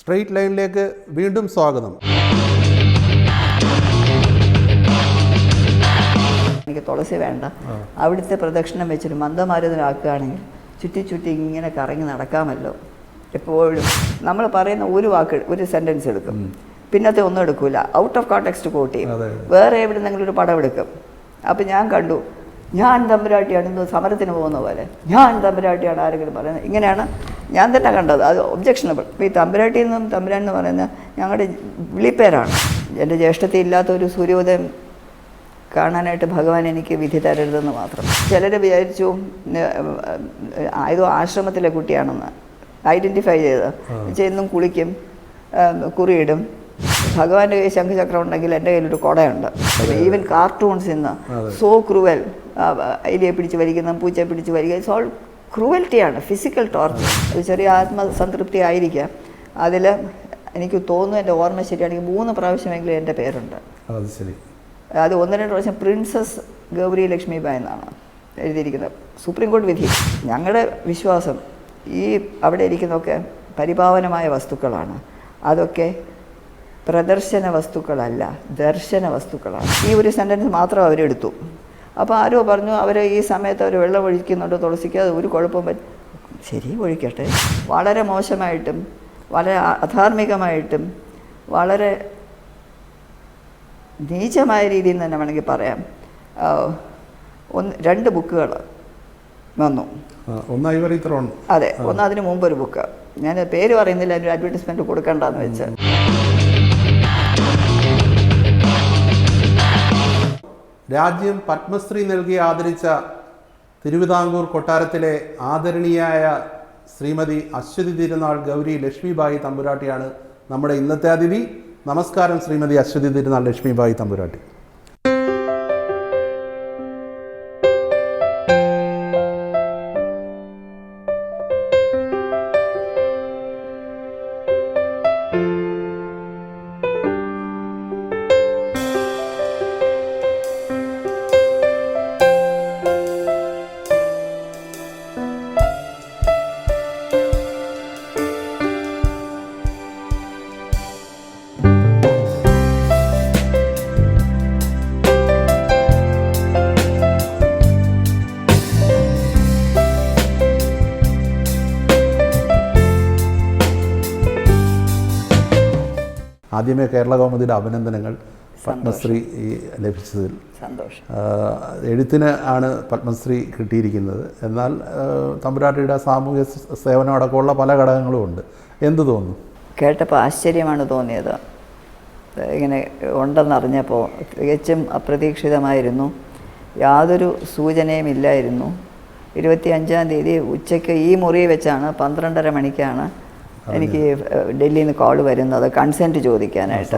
Straight ലൈനിലേക്ക് വീണ്ടും സ്വാഗതം. എനിക്ക് തുളസി വേണ്ട, അവിടുത്തെ പ്രദക്ഷിണം വെച്ചിട്ട് മന്ദമാരുതനാക്കുകയാണെങ്കിൽ ചുറ്റി ചുറ്റി ഇങ്ങനെ കറങ്ങി നടക്കാമല്ലോ. എപ്പോഴും നമ്മൾ പറയുന്ന ഒരു വാക്ക്, ഒരു സെൻറ്റൻസ് എടുക്കും, പിന്നത്തെ ഒന്നും എടുക്കില്ല, ഔട്ട് ഓഫ് കോണ്ടെക്സ്റ്റ് കോട്ട് ചെയ്യും, വേറെ എവിടെന്നെങ്കിലും ഒരു പടം എടുക്കും. അപ്പം ഞാൻ കണ്ടു, ഞാൻ തമ്പുരാട്ടിയാണ്, ഇന്ന് സമരത്തിന് പോകുന്ന പോലെ ഞാൻ തമ്പുരാട്ടിയാണ് ആരെങ്കിലും പറയുന്നത്, ഇങ്ങനെയാണ് ഞാൻ തന്നെ കണ്ടത്. അത് ഒബ്ജക്ഷനബിൾ. ഈ തമ്പുരാട്ടി എന്നും തമ്പുരാൻ എന്ന് പറയുന്നത് ഞങ്ങളുടെ വിളിപ്പേരാണ്. എൻ്റെ ജ്യേഷ്ഠത്തിൽ ഇല്ലാത്ത ഒരു സൂര്യോദയം കാണാനായിട്ട് ഭഗവാൻ എനിക്ക് വിധി തരരുതെന്ന് മാത്രം. ചിലർ വിചാരിച്ചു ഏതോ ആശ്രമത്തിലെ കുട്ടിയാണെന്ന് ഐഡൻറ്റിഫൈ ചെയ്ത് എന്നും കുളിക്കും, കുറിയിടും. ഭഗവാന്റെ കയ്യിൽ ശംഖുചക്രം ഉണ്ടെങ്കിൽ എൻ്റെ കയ്യിലൊരു കുടയുണ്ട്. ഈവൻ കാർട്ടൂൺസ് ഇന്ന് സോ ക്രൂവൽ, എലിയെ പിടിച്ച് വലിക്കുന്ന, പൂച്ചയെ പിടിച്ച് വലിക്കുക, ഇറ്റ്സ് ഓൾ ക്രൂവൽറ്റിയാണ്, ഫിസിക്കൽ ടോർച്ചർ. അത് ചെറിയ ആത്മസംതൃപ്തി ആയിരിക്കാം. അതിൽ എനിക്ക് തോന്നുന്നു, എൻ്റെ ഓർമ്മ ശരിയാണെങ്കിൽ 3 പ്രാവശ്യമെങ്കിലും എൻ്റെ പേരുണ്ട്. അത് 1-2 പ്രാവശ്യം പ്രിൻസസ് ഗൗരി ലക്ഷ്മിബായ് എന്നാണ് എഴുതിയിരിക്കുന്നത്. സുപ്രീം കോടതി വിധി. ഞങ്ങളുടെ വിശ്വാസം ഈ അവിടെ ഇരിക്കുന്നതൊക്കെ പരിപാവനമായ വസ്തുക്കളാണ്. അതൊക്കെ പ്രദർശന വസ്തുക്കളല്ല, ദർശന വസ്തുക്കളാണ്. ഈ ഒരു സെൻറ്റൻസ് മാത്രം അവരെടുത്തു. അപ്പോൾ ആരോ പറഞ്ഞു, അവർ ഈ സമയത്ത് അവർ വെള്ളം ഒഴിക്കുന്നുണ്ട് തുളസിക്ക്, അത് ഒരു കുഴപ്പം ശരി, ഒഴിക്കട്ടെ. വളരെ മോശമായിട്ടും വളരെ അധാർമികമായിട്ടും വളരെ നീചമായ രീതിയിൽ തന്നെ വേണമെങ്കിൽ പറയാം 2 ബുക്കുകൾ വന്നു. അതെ, ഒന്ന് അതിന് മുമ്പ് ഒരു ബുക്ക്, ഞാൻ പേര് പറയുന്നില്ല, അതിൻ്റെ അഡ്വർടൈസ്മെൻറ്റ് കൊടുക്കണ്ടെന്ന് വെച്ച്. രാജ്യം പത്മശ്രീ നൽകി ആദരിച്ച തിരുവിതാംകൂർ കൊട്ടാരത്തിലെ ആദരണീയായ ശ്രീമതി അശ്വതി തിരുനാൾ ഗൗരി ലക്ഷ്മിബായി തമ്പുരാട്ടിയാണ് നമ്മുടെ ഇന്നത്തെ അതിഥി. നമസ്കാരം ശ്രീമതി അശ്വതി തിരുനാൾ ലക്ഷ്മിബായി തമ്പുരാട്ടി. ആദ്യമേ കേരള കൗമുദിയുടെ അഭിനന്ദനങ്ങൾ പത്മശ്രീ ലഭിച്ചതിൽ. സന്തോഷം. എഴുത്തിന് ആണ് പത്മശ്രീ കിട്ടിയിരിക്കുന്നത്. എന്നാൽ തമ്പുരാട്ടിയുടെ സാമൂഹ്യ സേവനം അടക്കമുള്ള പല ഘടകങ്ങളും ഉണ്ട്. എന്ത് തോന്നുന്നു? കേട്ടപ്പോൾ ആശ്ചര്യമാണ് തോന്നിയത്. ഇങ്ങനെ ഉണ്ടെന്നറിഞ്ഞപ്പോൾ തികച്ചും അപ്രതീക്ഷിതമായിരുന്നു. യാതൊരു സൂചനയും ഇല്ലായിരുന്നു. 25-ാം തീയതി ഉച്ചയ്ക്ക് ഈ മുറി വെച്ചാണ് 12:30 മണിക്കാണ് എനിക്ക് ഡൽഹിയിൽ നിന്ന് കോൾ വരുന്നത്, കൺസെൻറ്റ് ചോദിക്കാനായിട്ട്.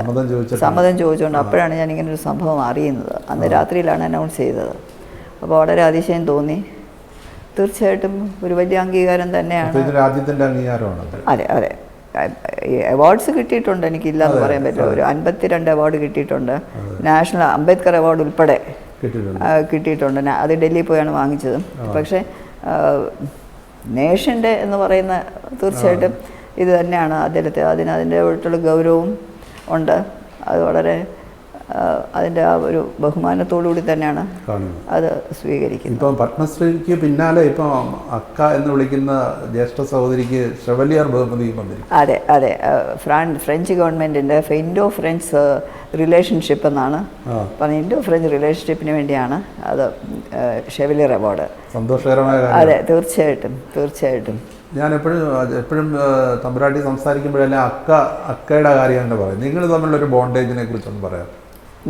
സമ്മതം ചോദിച്ചുകൊണ്ട് അപ്പോഴാണ് ഞാൻ ഇങ്ങനൊരു സംഭവം അറിയുന്നത്. അന്ന് രാത്രിയിലാണ് അനൗൺസ് ചെയ്തത്. അപ്പോൾ വളരെ അതിശയം തോന്നി. തീർച്ചയായിട്ടും ഒരു വലിയ അംഗീകാരം തന്നെയാണ്. രാജ്യത്തിൻ്റെ അംഗീകാരമാണ്. അതെ അതെ. അവാർഡ്സ് കിട്ടിയിട്ടുണ്ട്, എനിക്കില്ലാന്ന് പറയാൻ പറ്റില്ല. ഒരു 52 അവാർഡ് കിട്ടിയിട്ടുണ്ട്. നാഷണൽ അംബേദ്കർ അവാർഡ് ഉൾപ്പെടെ കിട്ടിയിട്ടുണ്ട്. അത് ഡൽഹിയിൽ പോയാണ് വാങ്ങിച്ചത്. പക്ഷേ നേഷൻ്റെ എന്ന് പറയുന്ന തീർച്ചയായിട്ടും ഇത് തന്നെയാണ് അതിൻ്റെതായിട്ടുള്ള ഗൗരവവും ഉണ്ട്. അത് വളരെ അതിൻ്റെ ആ ഒരു ബഹുമാനത്തോടുകൂടി തന്നെയാണ് അത് സ്വീകരിക്കുന്നത്. ഇപ്പം പത്മശ്രീക്ക് പിന്നാലെ ഇപ്പം അക്ക എന്ന് വിളിക്കുന്ന ജ്യേഷ്ഠ സഹോദരിക്ക് ഷെവലിയർ ബഹുമതി വന്നിരിക്കും. അതെ അതെ. ഫ്രഞ്ച് ഗവൺമെൻറ്റിൻ്റെ ഇൻഡോ ഫ്രഞ്ച് റിലേഷൻഷിപ്പ് എന്നാണ് പറഞ്ഞത്. ഇൻഡോ ഫ്രഞ്ച് റിലേഷൻഷിപ്പിന് വേണ്ടിയാണ് അത് ഷെവലിയർ അവാർഡ്. സന്തോഷകരമായ. അതെ, തീർച്ചയായിട്ടും തീർച്ചയായിട്ടും. ഞാൻ എപ്പോഴും തമ്പുരാട്ടി സംസാരിക്കുമ്പോഴെല്ലാം അക്കയുടെ കാര്യം തന്നെ പറയും. നിങ്ങൾ തമ്മിലൊരു ബോണ്ടേജിനെ കുറിച്ചൊന്ന് പറയാം.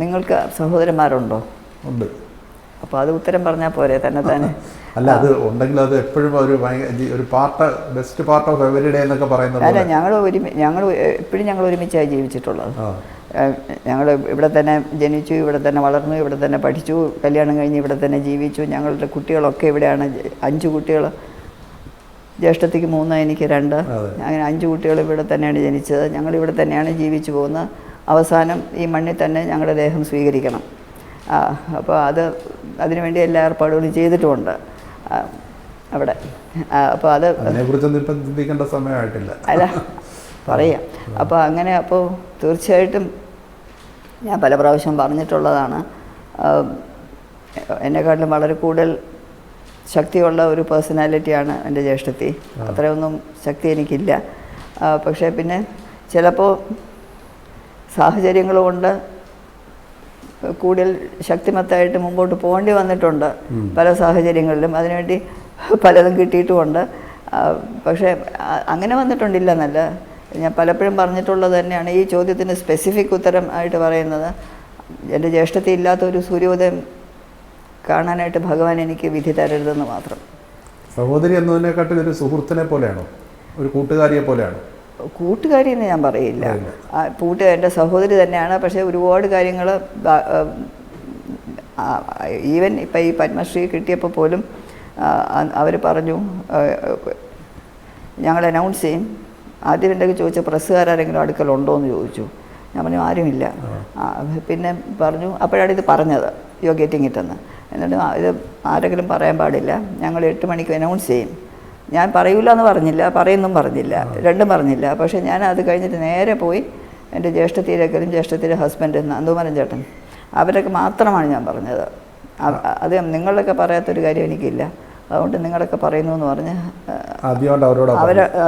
നിങ്ങൾക്ക് സഹോദരന്മാരുണ്ടോ? ഉണ്ട്. അപ്പോൾ അത് ഉത്തരം പറഞ്ഞാൽ പോരെ തന്നെ തന്നെ? അല്ല, അത് ഉണ്ടെങ്കിൽ അത് എപ്പോഴും ഒരു best part of every day എന്നൊക്കെ പറയുന്നത്. അല്ല, ഞങ്ങൾ ഒരുമിച്ചായി ജീവിച്ചിട്ടുള്ളത്. ഞങ്ങൾ ഇവിടെ തന്നെ ജനിച്ചു, ഇവിടെ തന്നെ വളർന്നു, ഇവിടെ തന്നെ പഠിച്ചു, കല്യാണം കഴിഞ്ഞ് ഇവിടെ തന്നെ ജീവിച്ചു. ഞങ്ങളുടെ കുട്ടികളൊക്കെ ഇവിടെയാണ്. 5 കുട്ടികൾ, ജ്യേഷ്ഠത്തിക്ക് 3, എനിക്ക് 2, അങ്ങനെ 5 കുട്ടികൾ ഇവിടെ തന്നെയാണ് ജനിച്ചത്. ഞങ്ങളിവിടെ തന്നെയാണ് ജീവിച്ചു പോകുന്നത്. അവസാനം ഈ മണ്ണിൽ തന്നെ ഞങ്ങളുടെ ദേഹം സ്വീകരിക്കണം. അപ്പോൾ അതിനുവേണ്ടി എല്ലാ ഏർപ്പാടുകളും ചെയ്തിട്ടുമുണ്ട് അവിടെ. അപ്പോൾ അതിനെക്കുറിച്ചൊന്നും ഇപ്പം ചിന്തിക്കേണ്ട സമയമായിട്ടില്ല. അല്ല, പറയാം. അപ്പോൾ അങ്ങനെ അപ്പോൾ തീർച്ചയായിട്ടും ഞാൻ പല പ്രാവശ്യം പറഞ്ഞിട്ടുള്ളതാണ്, എന്നെക്കാട്ടിലും വളരെ കൂടുതൽ ശക്തിയുള്ള ഒരു പേഴ്സണാലിറ്റിയാണ് എൻ്റെ ജ്യേഷ്ഠത്തി. അത്രയൊന്നും ശക്തി എനിക്കില്ല. പക്ഷേ പിന്നെ ചിലപ്പോൾ സാഹചര്യങ്ങൾ കൊണ്ട് കൂടുതൽ ശക്തിമത്തായിട്ട് മുമ്പോട്ട് പോകേണ്ടി വന്നിട്ടുണ്ട് പല സാഹചര്യങ്ങളിലും. അതിനുവേണ്ടി പലതും കിട്ടിയിട്ടുമുണ്ട്. പക്ഷേ അങ്ങനെ വന്നിട്ടുണ്ടില്ലെന്നല്ല, ഞാൻ പലപ്പോഴും പറഞ്ഞിട്ടുള്ളത് തന്നെയാണ്. ഈ ചോദ്യത്തിന് സ്പെസിഫിക് ഉത്തരം ആയിട്ട് പറയുന്നത്, എൻ്റെ ജ്യേഷ്ഠത്തി ഇല്ലാത്തൊരു സൂര്യോദയം കാണാനായിട്ട് ഭഗവാൻ എനിക്ക് വിധി തരരുതെന്ന് മാത്രം. സഹോദരി എന്നതിനെക്കാട്ടിൽ ഒരു സുഹൃത്തിനെ പോലെയാണോ, ഒരു കൂട്ടുകാരിയെ പോലെയാണോ? കൂട്ടുകാരി എന്ന് ഞാൻ പറയില്ല, എൻ്റെ സഹോദരി തന്നെയാണ്. പക്ഷേ ഒരുപാട് കാര്യങ്ങൾ ഈവൻ ഇപ്പം ഈ പത്മശ്രീ കിട്ടിയപ്പോൾ പോലും അവർ പറഞ്ഞു, ഞങ്ങൾ അനൗൺസ് ചെയ്യും. ആദ്യം എൻ്റെ ചോദിച്ച പ്രസ്സുകാരെങ്കിലും അടുക്കലുണ്ടോ എന്ന് ചോദിച്ചു. ഞാൻ പറഞ്ഞു ആരുമില്ല. പിന്നെ പറഞ്ഞു, അപ്പോഴാണ് ഇത് പറഞ്ഞത്, യു ആർ ഗെറ്റിംഗ് ഇറ്റ് എന്ന്. എന്നിട്ട് ഇത് ആരെങ്കിലും പറയാൻ പാടില്ല, ഞങ്ങൾ 8 മണിക്ക് അനൗൺസ് ചെയ്യും. ഞാൻ പറയൂല എന്ന് പറഞ്ഞില്ല, പറയുന്നും പറഞ്ഞില്ല, രണ്ടും പറഞ്ഞില്ല. പക്ഷേ ഞാൻ അത് കഴിഞ്ഞിട്ട് നേരെ പോയി എൻ്റെ ജ്യേഷ്ഠത്തിയിലേക്കും ജ്യേഷ്ഠത്തിൻ്റെ ഹസ്ബൻഡ് നന്ദുമാരൻ ചേട്ടൻ, അവരൊക്കെ മാത്രമാണ് ഞാൻ പറഞ്ഞത്. അത് നിങ്ങളൊക്കെ പറയാത്തൊരു കാര്യം എനിക്കില്ല, അതുകൊണ്ട് നിങ്ങളൊക്കെ പറയുന്നു എന്ന് പറഞ്ഞ്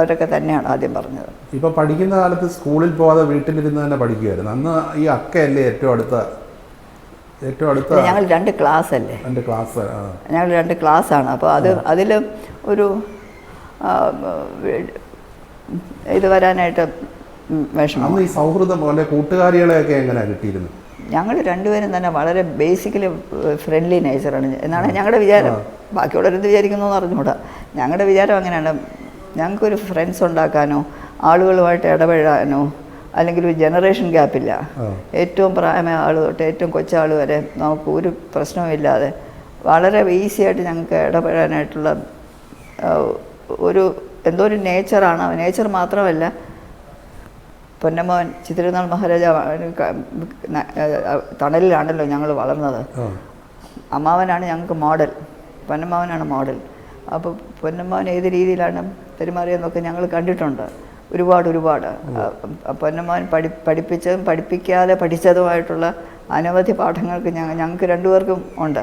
അവരൊക്കെ തന്നെയാണ് ആദ്യം പറഞ്ഞത്. ഇപ്പോൾ പഠിക്കുന്ന കാലത്ത് സ്കൂളിൽ പോകാതെ വീട്ടിലിരുന്ന് തന്നെ പഠിക്കുമായിരുന്നു. അന്ന് ഈ അക്കയല്ലേ ഏറ്റവും അടുത്ത ഞങ്ങൾ 2 ക്ലാസ് അല്ലേ, ഞങ്ങൾ 2 ക്ലാസ്സാണ്. അപ്പോൾ അതിൽ ഒരു ഇത് വരാനായിട്ട് വിഷമം. ഈ സൗഹൃദം പോലെ കൂട്ടുകാരികളെയൊക്കെ എങ്ങനെയാണ് കിട്ടിയിരുന്നത്? ഞങ്ങൾ രണ്ടുപേരും തന്നെ വളരെ ബേസിക്കലി ഫ്രണ്ട്ലി നേച്ചറാണ് എന്നാണ് ഞങ്ങളുടെ വിചാരം. ബാക്കിയുള്ളവരെന്ത് വിചാരിക്കുന്നു എന്ന് അറിഞ്ഞുകൂടാ. ഞങ്ങളുടെ വിചാരം അങ്ങനെയാണ്. ഞങ്ങൾക്കൊരു ഫ്രണ്ട്സ് ഉണ്ടാക്കാനോ ആളുകളുമായിട്ട് ഇടപെടാനോ അല്ലെങ്കിൽ ഒരു ജനറേഷൻ ഗ്യാപ്പില്ല. ഏറ്റവും പ്രായമായ ആൾ തൊട്ട് ഏറ്റവും കൊച്ചാൾ വരെ നമുക്ക് ഒരു പ്രശ്നവുമില്ലാതെ വളരെ ഈസിയായിട്ട് ഞങ്ങൾക്ക് ഇടപെടാനായിട്ടുള്ള എന്തോ ഒരു നേച്ചറാണ്. നേച്ചർ മാത്രമല്ല, പൊന്നമ്മോൻ ചിത്തിരുനാൾ മഹാരാജാവ് തണലിലാണല്ലോ ഞങ്ങൾ വളർന്നത്. അമ്മാവനാണ് ഞങ്ങൾക്ക് മോഡൽ, പൊന്നമ്മാവനാണ് മോഡൽ. അപ്പോൾ പൊന്നമ്മാവൻ ഏത് രീതിയിലാണ് പെരുമാറിയെന്നൊക്കെ ഞങ്ങൾ കണ്ടിട്ടുണ്ട് ഒരുപാട്. പൊന്നമ്മാവൻ പഠിപ്പിച്ചതും പഠിപ്പിക്കാതെ പഠിച്ചതുമായിട്ടുള്ള അനവധി പാഠങ്ങൾക്ക് ഞങ്ങൾക്ക് 2 പേർക്കും ഉണ്ട്.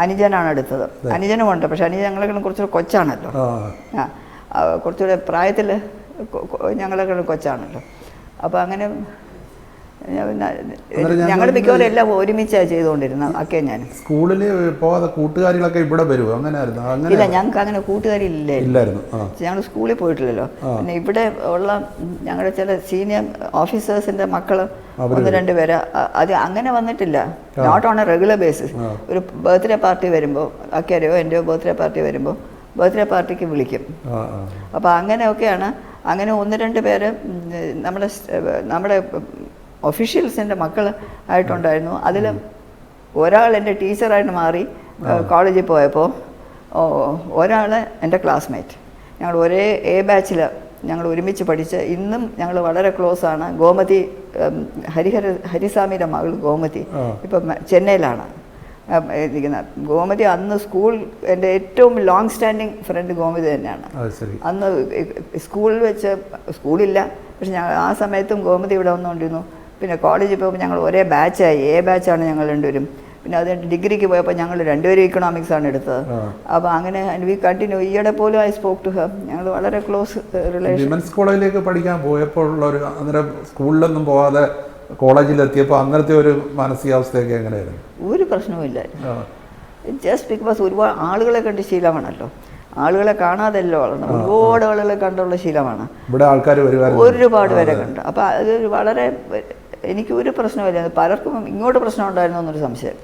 അനുജനാണ് എടുത്തത്, അനുജനുമുണ്ട്. പക്ഷെ അനുജൻ ഞങ്ങളെക്കാളും കുറച്ചുകൂടെ കൊച്ചാണല്ലോ, കുറച്ചുകൂടെ പ്രായത്തിൽ ഞങ്ങളെക്കാളും കൊച്ചാണല്ലോ. അപ്പോൾ അങ്ങനെ ഞങ്ങൾ മിക്കവാറും എല്ലാം ഒരുമിച്ചാണ് ചെയ്തുകൊണ്ടിരുന്നത്. ഒക്കെ ഞാൻ സ്കൂളിൽ പോകാതെ കൂട്ടുകാരികളൊക്കെ ഇവിടെ വരുമോ? അങ്ങനെ ഇല്ല, ഞങ്ങൾക്ക് അങ്ങനെ കൂട്ടുകാരില്ലായിരുന്നു. ഞങ്ങൾ സ്കൂളിൽ പോയിട്ടില്ലല്ലോ. പിന്നെ ഇവിടെ ഉള്ള ഞങ്ങളുടെ ചില സീനിയർ ഓഫീസേഴ്സിൻ്റെ മക്കൾ 1-2 പേര് അത് അങ്ങനെ വന്നിട്ടില്ല. Not on a regular basis. ഒരു ബർത്ത്ഡേ പാർട്ടി വരുമ്പോൾ, അക്കരെയോ എൻ്റെയോ ബർത്ത്ഡേ പാർട്ടി വരുമ്പോൾ ബർത്ത്ഡേ പാർട്ടിക്ക് വിളിക്കും. അപ്പോൾ അങ്ങനെയൊക്കെയാണ്. അങ്ങനെ 1-2 പേര് നമ്മുടെ ഒഫീഷ്യൽസിൻ്റെ മക്കൾ ആയിട്ടുണ്ടായിരുന്നു. അതിൽ ഒരാൾ എൻ്റെ ടീച്ചറായിട്ട് മാറി കോളേജിൽ പോയപ്പോൾ, ഒരാൾ എൻ്റെ ക്ലാസ്മേറ്റ്. ഞങ്ങൾ ഒരേ എ ബാച്ചിൽ ഞങ്ങൾ ഒരുമിച്ച് പഠിച്ച് ഇന്നും ഞങ്ങൾ വളരെ ക്ലോസ് ആണ്. ഗോമതി, ഹരിസ്വാമിയുടെ മകൾ ഗോമതി ഇപ്പം ചെന്നൈയിലാണ് ഇരിക്കുന്നത്. ഗോമതി അന്ന് എൻ്റെ ഏറ്റവും ലോങ് സ്റ്റാൻഡിങ് ഫ്രണ്ട് ഗോമതി തന്നെയാണ്. അന്ന് സ്കൂളിൽ വെച്ച്, സ്കൂളില്ല പക്ഷെ ഞങ്ങൾ ആ സമയത്തും ഗോമതി ഇവിടെ വന്നുകൊണ്ടിരുന്നു. പിന്നെ കോളേജിൽ പോയപ്പോൾ ഞങ്ങൾ ഒരേ ബാച്ചായി, എ ബാച്ചാണ് ഞങ്ങൾ 2 പേരും. പിന്നെ അത് ഡിഗ്രിക്ക് പോയപ്പോൾ ഞങ്ങൾ 2 പേരും ഇക്കണോമിക്സ് ആണ് എടുത്തത്. അപ്പോൾ അങ്ങനെ വി കണ്ടിന്യൂ. ഈയിടെ പോലും ഐ സ്പോക്ക് ടു ഹർ. ഞങ്ങൾ വളരെ ക്ലോസ് റിലേഷൻ. വിമൻസ് കോളേജിലേക്ക് പഠിക്കാൻ പോയപ്പോൾ ഉള്ളൊരു, അന്നേരം സ്കൂളിലൊന്നും പോകാതെ കോളേജിലെത്തിയപ്പോൾ അന്നേരത്തെ ഒരു മാനസികാവസ്ഥയൊക്കെ എങ്ങനെയായിരുന്നു? ഒരു പ്രശ്നവുമില്ലായിരുന്നു. ജസ്റ്റ് ബിക്കോസ് ഒരുപാട് ആളുകളെ കണ്ട് ശീലമാണല്ലോ, ആളുകളെ കാണാതല്ലോ വളർന്നത്. ഒരുപാട് ആളുകളെ കണ്ടുള്ള ശീലമാണ്. ഇവിടെ ആൾക്കാർ ഒരുപാട് പേരെ കണ്ടു. അപ്പോൾ അത് വളരെ, എനിക്ക് ഒരു പ്രശ്നമില്ല. പലർക്കും ഇങ്ങോട്ട് പ്രശ്നം ഉണ്ടായിരുന്നു എന്നൊരു സംശയം.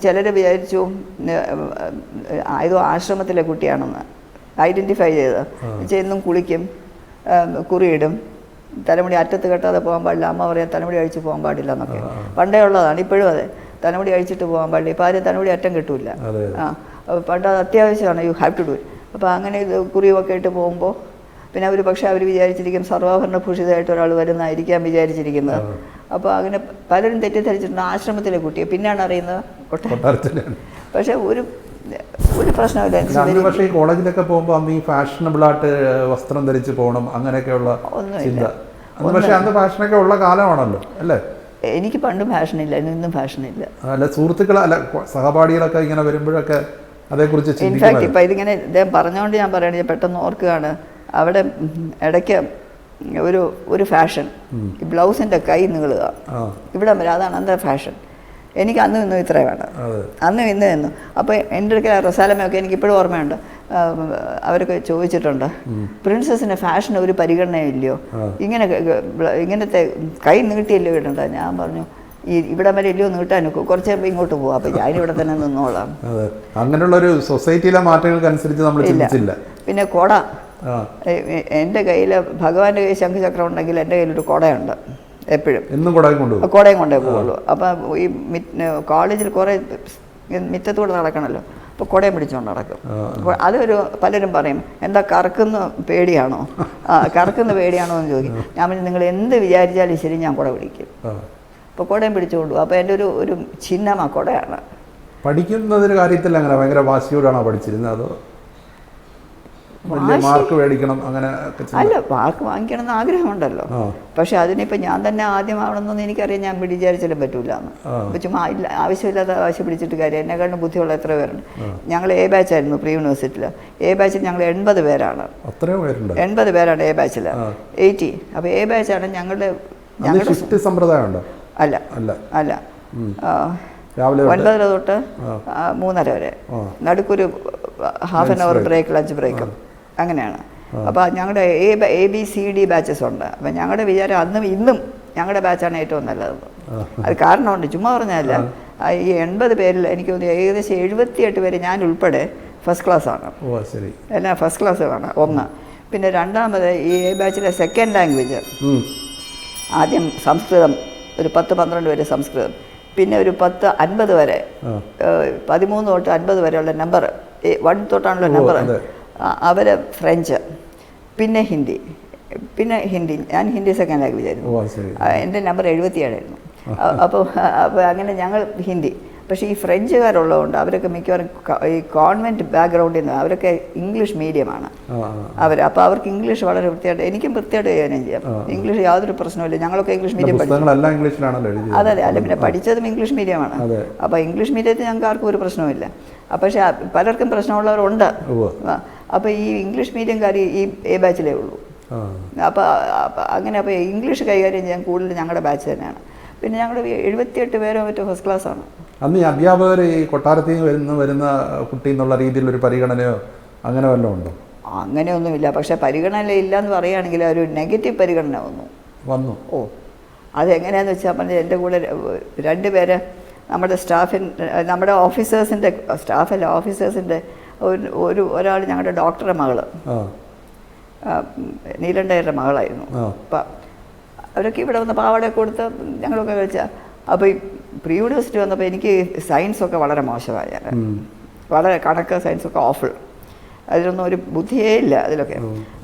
ചിലർ വിചാരിച്ചു ഏതോ ആശ്രമത്തിലെ കുട്ടിയാണെന്ന് ഐഡൻറ്റിഫൈ ചെയ്ത്. എന്നും കുളിക്കും, കുറിയിടും, തലമുടി അറ്റത്ത് കെട്ടാതെ പോകാൻ പാടില്ല. അമ്മ പറയാം തലമുടി അഴിച്ച് പോകാൻ പാടില്ല എന്നൊക്കെ. പണ്ടേ ഉള്ളതാണ്, ഇപ്പോഴും അതെ. തലമുടി അഴിച്ചിട്ട് പോകാൻ പാടില്ല. ഇപ്പോൾ ആരും തലമുടി അറ്റം കിട്ടൂല. പണ്ട് അത് അത്യാവശ്യമാണ്, you have to do it. അപ്പോൾ അങ്ങനെ ഇത് കുറിയൊക്കെ ഇട്ട് പോകുമ്പോൾ പിന്നെ അവർ വിചാരിച്ചിരിക്കും സർവാഭരണഭൂഷിതമായിട്ട് ഒരാൾ വരുന്നതായിരിക്കാം വിചാരിച്ചിരിക്കുന്നത്. അപ്പോൾ അങ്ങനെ പലരും തെറ്റിദ്ധരിച്ചിട്ടുണ്ട് ആശ്രമത്തിലെ കുട്ടിയെ. പിന്നെയാണ് അറിയുന്നത് കൊട്ടാരത്തിലാണ്. പക്ഷേ ഒരു ഒരു പ്രശ്നമില്ല. അന്ന് പക്ഷേ ഈ കോളേജിലൊക്കെ പോകുമ്പോൾ അന്ന് ഈ ഫാഷനബിളായിട്ട് വസ്ത്രം ധരിച്ച് പോകണം അങ്ങനെയൊക്കെയുള്ള ചിന്ത അന്ന്, പക്ഷേ അന്ന് ഫാഷനൊക്കെ ഉള്ള കാലമാണല്ലോ അല്ലേ? എനിക്ക് പണ്ടും ഫാഷനില്ല, ഇന്നും ഫാഷനില്ല. അല്ല സുഹൃത്തുക്കൾ അല്ല സഹപാഠികളൊക്കെ ഇങ്ങനെ വരുമ്പോഴൊക്കെ അതേക്കുറിച്ച് ഇൻഫാക്ട് ഇപ്പം ഇതിങ്ങനെ ഇദ്ദേഹം പറഞ്ഞുകൊണ്ട് ഞാൻ പറയണത് ഞാൻ പെട്ടെന്ന് ഓർക്കുകയാണ്, അവിടെ ഇടയ്ക്ക് ഒരു ഫാഷൻ ഈ ബ്ലൗസിൻ്റെ കൈ നീളുക ഇവിടെ വരെ, അതാണ് അന്നത്തെ ഫാഷൻ. എനിക്ക് അന്നും ഇന്നും ഇത്രേ വേണം, അന്നും ഇന്ന് എന്നും. അപ്പോൾ എൻ്റെ അടുക്കൽ റസാലമയൊക്കെ എനിക്കിപ്പോഴും ഓർമ്മയുണ്ട്, അവരൊക്കെ ചോദിച്ചിട്ടുണ്ട്, പ്രിൻസസിന് ഫാഷന് ഒരു പരിഗണനയില്ലയോ, ഇങ്ങനത്തെ കൈ നീട്ടിയല്ലോ ഇടണ്ട. ഞാൻ പറഞ്ഞു ഇവിടെ വരെ ഇല്ലയോ നീട്ടാൻ കുറച്ച് ഇങ്ങോട്ട് പോവാം, അപ്പം ഞാനിവിടെ തന്നെ നിന്നോളാം. അങ്ങനെയുള്ള ഒരു സൊസൈറ്റിയിലെ മാറ്റങ്ങൾക്കനുസരിച്ച് നമ്മൾ ചിന്തിച്ചില്ല. പിന്നെ കൊട, എൻ്റെ കയ്യിൽ ഭഗവാന്റെ കയ്യിൽ ശംഖുചക്രം ഉണ്ടെങ്കിൽ എൻ്റെ കയ്യിലൊരു കുടയുണ്ട് എപ്പോഴും, എന്നും കുടയും കൊണ്ടേ പോകുള്ളൂ. അപ്പം ഈ കോളേജിൽ കുറേ മിറ്റത്തൂടെ നടക്കണമല്ലോ, അപ്പോൾ കുടയും പിടിച്ചുകൊണ്ട് നടക്കും. അതൊരു പലരും പറയും എന്താ കറക്കുന്ന പേടിയാണോ, കറക്കുന്ന പേടിയാണോ എന്ന് ചോദിക്കും. ഞാൻ പറഞ്ഞു നിങ്ങൾ എന്ത് വിചാരിച്ചാലും ശരി ഞാൻ കുട പിടിക്കും. അപ്പോൾ കുടയും പിടിച്ചുകൊണ്ടു. അപ്പോൾ എൻ്റെ ഒരു ചിഹ്നമാണ് കുടയാണ്. പഠിക്കുന്നതിന് കാര്യത്തിൽ അങ്ങനെ ഭയങ്കര വാശിയോടാണോ പഠിച്ചിരുന്നത്, അതോ മാർക്ക് മേടിക്കണം അങ്ങനെ? അല്ല, മാർക്ക് വാങ്ങിക്കണം എന്ന് ആഗ്രഹമുണ്ടല്ലോ, പക്ഷെ അതിനിപ്പോൾ ഞാൻ തന്നെ ആദ്യമാവണമെന്നൊന്നും എനിക്കറിയാം, ഞാൻ വിചാരിച്ചാലും പറ്റൂല എന്ന്. അപ്പോൾ ചുമ്മാ ആവശ്യമില്ലാത്ത ആവശ്യം പിടിച്ചിട്ട് കാര്യം. എന്നെക്കാളും ബുദ്ധിയുള്ള എത്ര പേരുണ്ട്. ഞങ്ങൾ എ ബാച്ചായിരുന്നു പ്രീ യൂണിവേഴ്സിറ്റിയിൽ. എ ബാച്ചിൽ ഞങ്ങൾ 80 പേരാണ്. 80 പേരാണ് എ ബാച്ചിൽ, 80. അപ്പോൾ എ ബാച്ചാണ് ഞങ്ങളുടെ സമ്പ്രദായമുണ്ടോ? അല്ല അല്ല 9:30 തൊട്ട് 3:30 വരെ, നടുക്കൊരു half an hour break, lunch ബ്രേക്കും അങ്ങനെയാണ്. അപ്പോൾ ഞങ്ങളുടെ ABCD ബാച്ചസ് ഉണ്ട്. അപ്പം ഞങ്ങളുടെ വിചാരം അന്നും ഇന്നും ഞങ്ങളുടെ ബാച്ചാണ് ഏറ്റവും നല്ലത്. അത് കാരണമുണ്ട്, ചുമ്മാ പറഞ്ഞതല്ല. ഈ 80 പേരിൽ എനിക്ക് തോന്നുന്നു ഏകദേശം 78 പേര് ഞാൻ ഉൾപ്പെടെ ഫസ്റ്റ് ക്ലാസ്സാണ്. എല്ലാം ഫസ്റ്റ് ക്ലാസ്സാണ് ഒന്ന്. പിന്നെ രണ്ടാമത് ഈ എ ബാച്ചിലെ സെക്കൻഡ് ലാംഗ്വേജ് ആദ്യം സംസ്കൃതം, ഒരു 10-12 പേര് സംസ്കൃതം, പിന്നെ ഒരു 50 വരെ 13 തൊട്ട് 50 വരെയുള്ള നമ്പർ 1 തൊട്ടാണല്ലോ നമ്പർ, അവർ ഫ്രഞ്ച്, പിന്നെ ഹിന്ദി. ഞാൻ ഹിന്ദി സെക്കൻഡ് ലാംഗ്വേജ് ആയിരുന്നു. എൻ്റെ നമ്പർ 77 ആയിരുന്നു. അപ്പോൾ അങ്ങനെ ഞങ്ങൾ ഹിന്ദി. പക്ഷേ ഈ ഫ്രഞ്ചുകാരുള്ളതുകൊണ്ട് അവരൊക്കെ മിക്കവാറും ഈ കോൺവെൻറ്റ് ബാക്ക്ഗ്രൗണ്ടിൽ നിന്ന്, അവരൊക്കെ ഇംഗ്ലീഷ് മീഡിയമാണ് അപ്പോൾ അവർക്ക് ഇംഗ്ലീഷ് വളരെ വൃത്തിയായിട്ട്, എനിക്കും വൃത്തിയായിട്ട് കൈകാര്യം ചെയ്യാം. ഇംഗ്ലീഷ് യാതൊരു പ്രശ്നമില്ല. ഞങ്ങളൊക്കെ ഇംഗ്ലീഷ് മീഡിയം പഠിച്ചു. അതെ അല്ല, പിന്നെ പഠിച്ചതും ഇംഗ്ലീഷ് മീഡിയമാണ്. അപ്പോൾ ഇംഗ്ലീഷ് മീഡിയത്തിൽ ഞങ്ങൾക്ക് ആർക്കും ഒരു പ്രശ്നവുമില്ല. പക്ഷേ പലർക്കും പ്രശ്നമുള്ളവരുണ്ട്. അപ്പോൾ ഈ ഇംഗ്ലീഷ് മീഡിയംകാർ ഈ എ ബാച്ചിലേ ഉള്ളൂ. അപ്പോൾ അപ്പോൾ ഇംഗ്ലീഷ് കൈകാര്യം ചെയ്യാൻ കൂടുതൽ ഞങ്ങളുടെ ബാച്ച് തന്നെയാണ്. പിന്നെ ഞങ്ങൾ 78 പേരോ മറ്റോ ഫസ്റ്റ് ക്ലാസ്സാണ്. അന്ന് ഈ അധ്യാപകർ ഈ കൊട്ടാരത്തിൽ വരുന്ന കുട്ടി എന്നുള്ള രീതിയിലൊരു പരിഗണനയോ അങ്ങനെ വല്ലതും ഉണ്ടോ? അങ്ങനെയൊന്നുമില്ല. പക്ഷേ പരിഗണന ഇല്ല എന്ന് പറയുകയാണെങ്കിൽ ഒരു നെഗറ്റീവ് പരിഗണന വന്നു. അതെങ്ങനെയാണെന്ന് വെച്ചാൽ പറഞ്ഞാൽ എൻ്റെ കൂടെ 2 പേര് നമ്മുടെ ഓഫീസേഴ്സിൻ്റെ ഒരാൾ ഞങ്ങളുടെ ഡോക്ടറുടെ മകള്, നീലണ്ടയുടെ മകളായിരുന്നു. അപ്പം അവരൊക്കെ ഇവിടെ വന്ന് പാവാടയൊക്കെ കൊടുത്ത് ഞങ്ങളൊക്കെ കഴിച്ചാൽ. അപ്പോൾ ഈ പ്രീ യൂണിവേഴ്സിറ്റി വന്നപ്പോൾ എനിക്ക് സയൻസൊക്കെ വളരെ മോശമായ, വളരെ കണക്ക് സയൻസൊക്കെ ഓഫിൾ, അതിലൊന്നും ഒരു ബുദ്ധിയേ ഇല്ല അതിലൊക്കെ.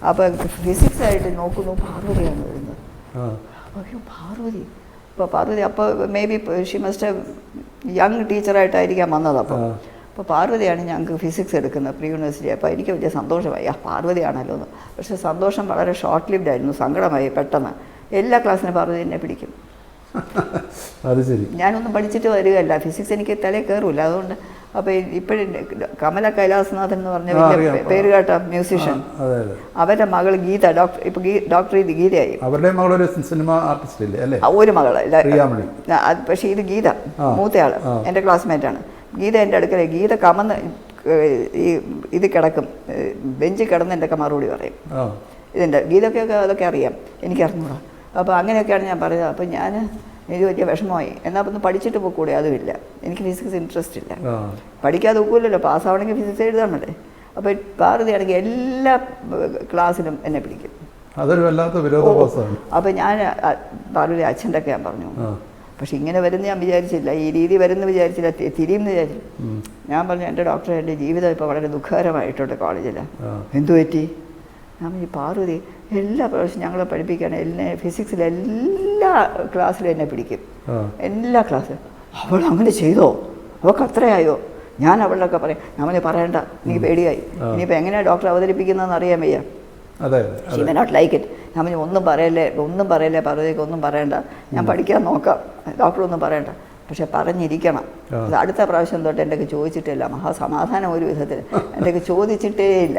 അപ്പോൾ ഫിസിക്സായിട്ട് നോക്കുന്നു, പാർവതിയാണ് വരുന്നത്. അപ്പോൾ പാർവതി അപ്പോൾ maybe she must young ടീച്ചറായിട്ടായിരിക്കാം വന്നത്. അപ്പോൾ പാർവതിയാണ് ഞങ്ങൾക്ക് ഫിസിക്സ് എടുക്കുന്നത് പ്രീ യൂണിവേഴ്സിറ്റി. അപ്പോൾ എനിക്ക് വലിയ സന്തോഷമായി, പാർവതിയാണല്ലോ എന്ന്. പക്ഷേ സന്തോഷം വളരെ ഷോർട്ട് ലിവ്ഡ് ആയിരുന്നു, സങ്കടമായി പെട്ടെന്ന്. എല്ലാ ക്ലാസ്സിനും പാർവതി എന്നെ പിടിക്കും. അത് ശരി. ഞാനൊന്നും പഠിച്ചിട്ട് വരികയല്ല, ഫിസിക്സ് എനിക്ക് തലയിൽ കയറില്ല. അതുകൊണ്ട് അപ്പോൾ ഇപ്പോഴും കമല കൈലാസനാഥൻ എന്ന് പറഞ്ഞ വലിയ പേരുകേട്ട മ്യൂസീഷ്യൻ, അവരുടെ മകൾ ഗീത, ഡോക്ടർ ഗീതയായി. അവരുടെ മകളൊരു സിനിമ ആർട്ടിസ്റ്റ് അല്ലേ? ഒരു മകളല്ല, പക്ഷേ ഇത് ഗീത മൂത്തയാൾ, എൻ്റെ ക്ലാസ്മേറ്റാണ്. ഗീത എൻ്റെ അടുക്കൽ, ഗീത കമന്ന് ഇത് കിടക്കും, ബെഞ്ച് കിടന്ന് എൻ്റെ ഒക്കെ മറുപടി പറയും. ഇതിൻ്റെ ഗീതക്കൊക്കെ അതൊക്കെ അറിയാം, എനിക്കറിഞ്ഞൂടാ. അപ്പോൾ അങ്ങനെയൊക്കെയാണ് ഞാൻ പറയുന്നത്. അപ്പോൾ എനിക്ക് വലിയ വിഷമമായി. എന്നാൽ ഒന്ന് പഠിച്ചിട്ട് പോയിക്കൂടെ? അതുമില്ല, എനിക്ക് ഫിസിക്സ് ഇൻട്രസ്റ്റ് ഇല്ല. പഠിക്കാതെ ഒക്കില്ലല്ലോ, പാസ്സാവണമെങ്കിൽ ഫിസിക്സ് എഴുതാമല്ലേ. അപ്പോൾ പാർവതിയാണെങ്കിൽ എല്ലാ ക്ലാസ്സിലും എന്നെ പിടിക്കും. അതൊരു വല്ലാത്ത വിരോധാഭാസമാണ്. അപ്പോൾ ഞാൻ പാർവതി അച്ഛൻ്റെ ഒക്കെ ഞാൻ പറഞ്ഞു, പക്ഷെ ഇങ്ങനെ വരുന്ന ഞാൻ വിചാരിച്ചില്ല, ഈ രീതി വരുന്ന വിചാരിച്ചില്ല, തിരിയുമെന്ന് വിചാരിച്ചു. ഞാൻ പറഞ്ഞു എൻ്റെ ഡോക്ടറെ, എൻ്റെ ജീവിതം ഇപ്പോൾ വളരെ ദുഃഖകരമായിട്ടുണ്ട് കോളേജിൽ. എന്തു പറ്റി? ഞാൻ ഈ പാർവതി എല്ലാ പ്രാവശ്യം ഞങ്ങളെ പഠിപ്പിക്കുകയാണ്, ഫിസിക്സിലെ എല്ലാ ക്ലാസ്സിലും എന്നെ പിടിക്കും, എല്ലാ ക്ലാസ്സിലും. അവൾ അങ്ങനെ ചെയ്തോ? അവൾക്ക് അത്രയായോ? ഞാൻ അവളൊക്കെ പറയും, നമ്മൾ പറയണ്ട, എനിക്ക് പേടിയായി, ഇനിയിപ്പോൾ എങ്ങനെയാണ് ഡോക്ടർ അവതരിപ്പിക്കുന്നതെന്ന് അറിയാൻ വയ്യ. അതെ, she may not like it. ഞാൻ പറഞ്ഞു ഒന്നും പറയല്ലേ പറഞ്ഞേക്ക് ഒന്നും പറയണ്ട, ഞാൻ പഠിക്കാൻ നോക്കാം, ഡോക്ടറൊന്നും പറയണ്ട, പക്ഷെ പറഞ്ഞിരിക്കണം. അത് അടുത്ത പ്രാവശ്യം തൊട്ട് എൻ്റെ ചോദിച്ചിട്ടില്ല, മഹാസമാധാനം ഒരു വിധത്തിൽ എൻ്റെ ചോദിച്ചിട്ടേ ഇല്ല.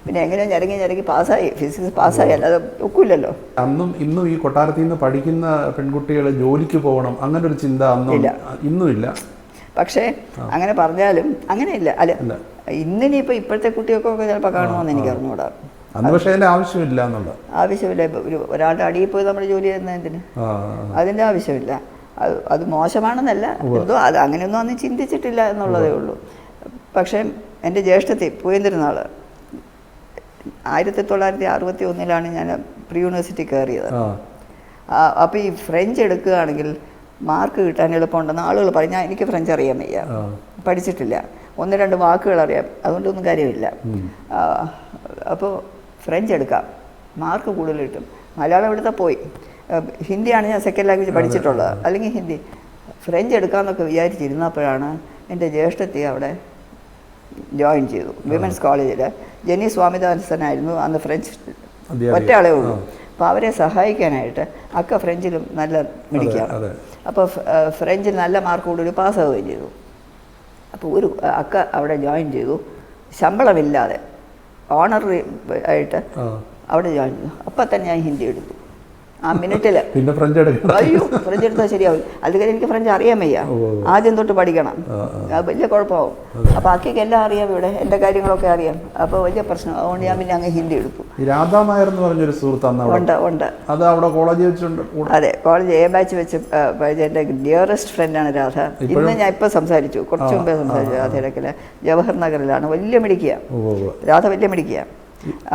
പിന്നെ എങ്ങനെയോ ഞരങ്ങി പാസ്സായി, ഫിസിക്സ് പാസ്സായി, അല്ലാതെ ഒക്കില്ലല്ലോ. അന്നും ഇന്നും ഈ കൊട്ടാരത്തിൽ നിന്ന് പഠിക്കുന്ന പെൺകുട്ടികൾ ജോലിക്ക് പോകണം അങ്ങനെ ഒരു ചിന്ത അന്നും ഇന്നും ഇല്ല. പക്ഷേ അങ്ങനെ പറഞ്ഞാലും അങ്ങനെയില്ല. അല്ല, ഇന്നിനിപ്പോൾ ഇപ്പോഴത്തെ കുട്ടികൾക്കൊക്കെ ചിലപ്പോൾ കാണുമെന്ന് എനിക്ക് അറിഞ്ഞുകൂടാ. അന്ന് പക്ഷേ അതിൻ്റെ ആവശ്യമില്ല ആവശ്യമില്ല. ഒരാളുടെ അടിയിൽ പോയി നമ്മൾ ജോലി ചെയ്യുന്നതിന് അതിൻ്റെ ആവശ്യമില്ല. അത് മോശമാണെന്നല്ല, എന്തോ അത് അങ്ങനെയൊന്നും അന്ന് ചിന്തിച്ചിട്ടില്ല എന്നുള്ളതേ ഉള്ളൂ. പക്ഷേ എൻ്റെ ജ്യേഷ്ഠത്തി പൂയന്തിരുന്നാൾ 1961 ഞാൻ പ്രീ യൂണിവേഴ്സിറ്റി കയറിയത്. അപ്പോൾ ഈ ഫ്രഞ്ച് എടുക്കുകയാണെങ്കിൽ മാർക്ക് കിട്ടാൻ എളുപ്പമുണ്ടെന്ന് ആളുകൾ പറയും. എനിക്ക് ഫ്രഞ്ച് അറിയാൻ വയ്യ, പഠിച്ചിട്ടില്ല, 1-2 വാക്കുകൾ അറിയാം, അതുകൊണ്ടൊന്നും കാര്യമില്ല. അപ്പോൾ ഫ്രഞ്ച് എടുക്കാം, മാർക്ക് കൂടുതൽ കിട്ടും. മലയാളം എടുത്താൽ പോയി. ഹിന്ദിയാണ് ഞാൻ സെക്കൻഡ് ലാംഗ്വേജ് പഠിച്ചിട്ടുള്ളത്, അല്ലെങ്കിൽ ഹിന്ദി. ഫ്രഞ്ച് എടുക്കാമെന്നൊക്കെ വിചാരിച്ചിരുന്നപ്പോഴാണ് എൻ്റെ ജ്യേഷ്ഠത്തി അവിടെ ജോയിൻ ചെയ്തു വിമൻസ് കോളേജിൽ. ജെന്നി സ്വാമിദാസനായിരുന്നു അന്ന് ഫ്രഞ്ച് ഒറ്റ ആളേ ഉള്ളൂ. അപ്പോൾ അവരെ സഹായിക്കാനായിട്ട് അക്ക ഫ്രഞ്ചിലും നല്ല മിടിക്കുകയാണ്. അപ്പോൾ ഫ്രഞ്ചിൽ നല്ല മാർക്ക് കൂടുതൽ പാസ്സാവുകയും ചെയ്തു. അപ്പോൾ ഒരു അക്ക അവിടെ ജോയിൻ ചെയ്തു, ശമ്പളമില്ലാതെ ഓണററി ആയിട്ട് അവിടെ ജോയിൻ ചെയ്തു. അപ്പം തന്നെ ഞാൻ ഹിന്ദി എടുത്തു ആ മിനിറ്റിൽ. പിന്നെ ഫ്രഞ്ച് എടുക്കണം. അയ്യോ, ഫ്രഞ്ച് എടുത്താൽ ശരിയാവും. അല്ലെങ്കിൽ എനിക്ക് ഫ്രഞ്ച് അറിയാൻ വയ്യ, ആദ്യം തൊട്ട് പഠിക്കണം, വലിയ കുഴപ്പമാവും. അപ്പോൾ അക്കയ്ക്ക് എല്ലാം അറിയാം, ഇവിടെ എൻ്റെ കാര്യങ്ങളൊക്കെ അറിയാം, അപ്പോൾ വലിയ പ്രശ്നം. അതുകൊണ്ട് ഞാൻ പിന്നെ അങ്ങ് ഹിന്ദി എടുത്തു. രാധാ നായർ എന്ന് പറഞ്ഞൊരു സുഹൃത്ത് ഉണ്ട്. അത് അവിടെ കോളേജിൽ വെച്ചുണ്ട്. അതെ, കോളേജ് എ ബാച്ച് വെച്ച് എൻ്റെ ഡിയറസ്റ്റ് ഫ്രണ്ടാണ് രാധ. ഇന്ന് ഞാൻ ഇപ്പോൾ സംസാരിച്ചു, കുറച്ച് മുമ്പേ സംസാരിച്ചു. രാധയിടയ്ക്കൽ ജവഹർ നഗറിലാണ്. വലിയ മിടിക്കുക രാധ, വലിയ മിടിക്കുക.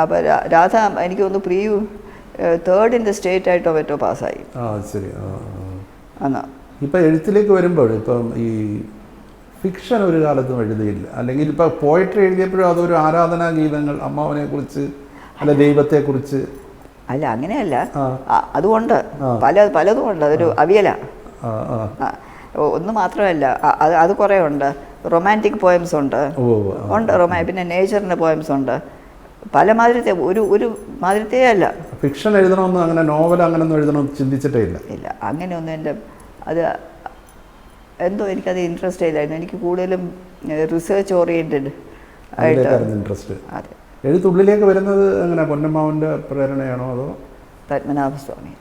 അപ്പോൾ രാധ എനിക്ക് തോന്നുന്നു pre 3rd in the state ആയിട്ടോ മറ്റോ പാസ്സായി. ശരി. എന്നാ ഇപ്പം എഴുത്തിലേക്ക് വരുമ്പോൾ ഇപ്പം ഈ ഫിക്ഷൻ ഒരു കാലത്തും എഴുതിയില്ല, അല്ലെങ്കിൽ ഇപ്പം പോയട്രി എഴുതിയപ്പോഴും അതൊരു ആരാധനാ ഗീതങ്ങൾ അമ്മാവനെ കുറിച്ച് അല്ല ദൈവത്തെക്കുറിച്ച് അല്ല, അങ്ങനെയല്ല. അതുകൊണ്ട് പലതും ഉണ്ട്. അതൊരു അവിയല ഒന്ന് മാത്രമല്ല, അത് കുറേ ഉണ്ട്. റൊമാൻറ്റിക് പോയംസ് ഉണ്ട്, പിന്നെ നേച്ചറിൻ്റെ പോയംസ് ഉണ്ട്. പല മാതിരത്തെ ഒരു മാതിരത്തേ അല്ല. ഫിക്ഷൻ എഴുതണമെന്ന് അങ്ങനെ നോവൽ അങ്ങനെയൊന്നും എഴുതണമെന്ന് ചിന്തിച്ചിട്ടേ ഇല്ല. അങ്ങനെയൊന്നും എൻ്റെ അത് എന്തോ എനിക്കത് ഇൻട്രസ്റ്റ് ഇല്ലായിരുന്നു. എനിക്ക് കൂടുതലും റിസർച്ച് ഓറിയൻറ്റഡ് ആയിട്ട് ഇൻട്രസ്റ്റ്. അതെ. എഴുത്തുള്ളിലേക്ക് വരുന്നത് എങ്ങനെ, പൊന്നമ്മാവൻ്റെ പ്രേരണയാണോ അതോ പത്മനാഭസ്വാമി?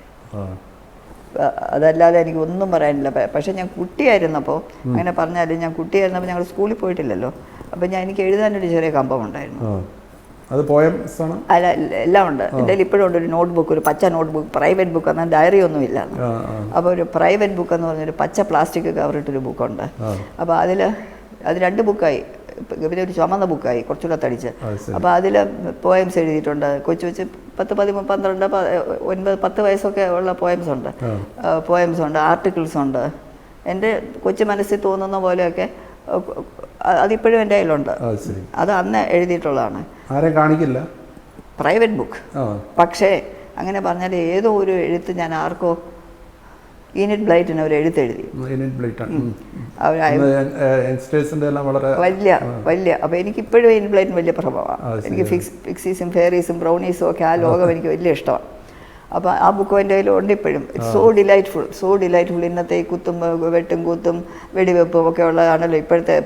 അതല്ലാതെ എനിക്ക് ഒന്നും പറയാനില്ല. പക്ഷേ ഞാൻ കുട്ടിയായിരുന്നപ്പോൾ, അങ്ങനെ പറഞ്ഞാലും ഞാൻ കുട്ടിയായിരുന്നപ്പോൾ ഞങ്ങൾ സ്കൂളിൽ പോയിട്ടില്ലല്ലോ. അപ്പോൾ എനിക്ക് എഴുതാനൊരു ചെറിയ കമ്പമുണ്ടായിരുന്നു. അത് പോയംസ് ആണ്? അല്ല, എല്ലാം ഉണ്ട്. എൻ്റെ ഇപ്പോഴും ഉണ്ട് ഒരു നോട്ട്ബുക്ക്, ഒരു പച്ച നോട്ട്ബുക്ക്, പ്രൈവറ്റ് ബുക്ക്. എന്നാൽ ഡയറി ഒന്നും ഇല്ല. അപ്പോൾ ഒരു പ്രൈവറ്റ് ബുക്ക് എന്ന് പറഞ്ഞൊരു പച്ച പ്ലാസ്റ്റിക് കവറിട്ടൊരു ബുക്കുണ്ട്. അപ്പോൾ അത് 2 ബുക്കായി, പിന്നെ ഒരു ചുമന്ന ബുക്കായി, കുറച്ചുകൂടെ തടിച്ച്. അപ്പോൾ അതിൽ പോയംസ് എഴുതിയിട്ടുണ്ട്. കൊച്ചു 10, 11, 12, 9, 10 വയസ്സൊക്കെ ഉള്ള പോയംസ് ഉണ്ട്, ആർട്ടിക്കിൾസ് ഉണ്ട്. എൻ്റെ കൊച്ചു മനസ്സിൽ തോന്നുന്ന പോലെയൊക്കെ അതിപ്പോഴും എൻ്റെ കയ്യിലുണ്ട്. അത് അന്ന് എഴുതിയിട്ടുള്ളതാണ്. ആരെ കാണിക്കില്ല, പ്രൈവറ്റ് ബുക്ക്. പക്ഷേ അങ്ങനെ പറഞ്ഞാൽ ഏതോ ഒരു എഴുത്ത് ഞാൻ ആർക്കോ, ഈനിറ്റ് ബ്ലൈറ്റിന് ഒരു എഴുത്തെഴുതി, വലിയ. അപ്പോൾ എനിക്കിപ്പോഴും ഈനിറ്റ് ബ്ലൈറ്റിന് വലിയ പ്രഭാവമാണ്. എനിക്ക് ഫിക്സീസും ഫെയറീസും ബ്രൗണീസും ഒക്കെ ആ ലോകം എനിക്ക് വലിയ ഇഷ്ടമാണ്. അപ്പോൾ ആ ബുക്ക് എൻ്റെ കയ്യിലുണ്ട് ഇപ്പോഴും. It's so delightful. ഇന്നത്തെ ഈ കുത്തും വെട്ടും കുത്തും വെടിവെപ്പും ഒക്കെ ഉള്ളതാണല്ലോ ഇപ്പോഴത്തെ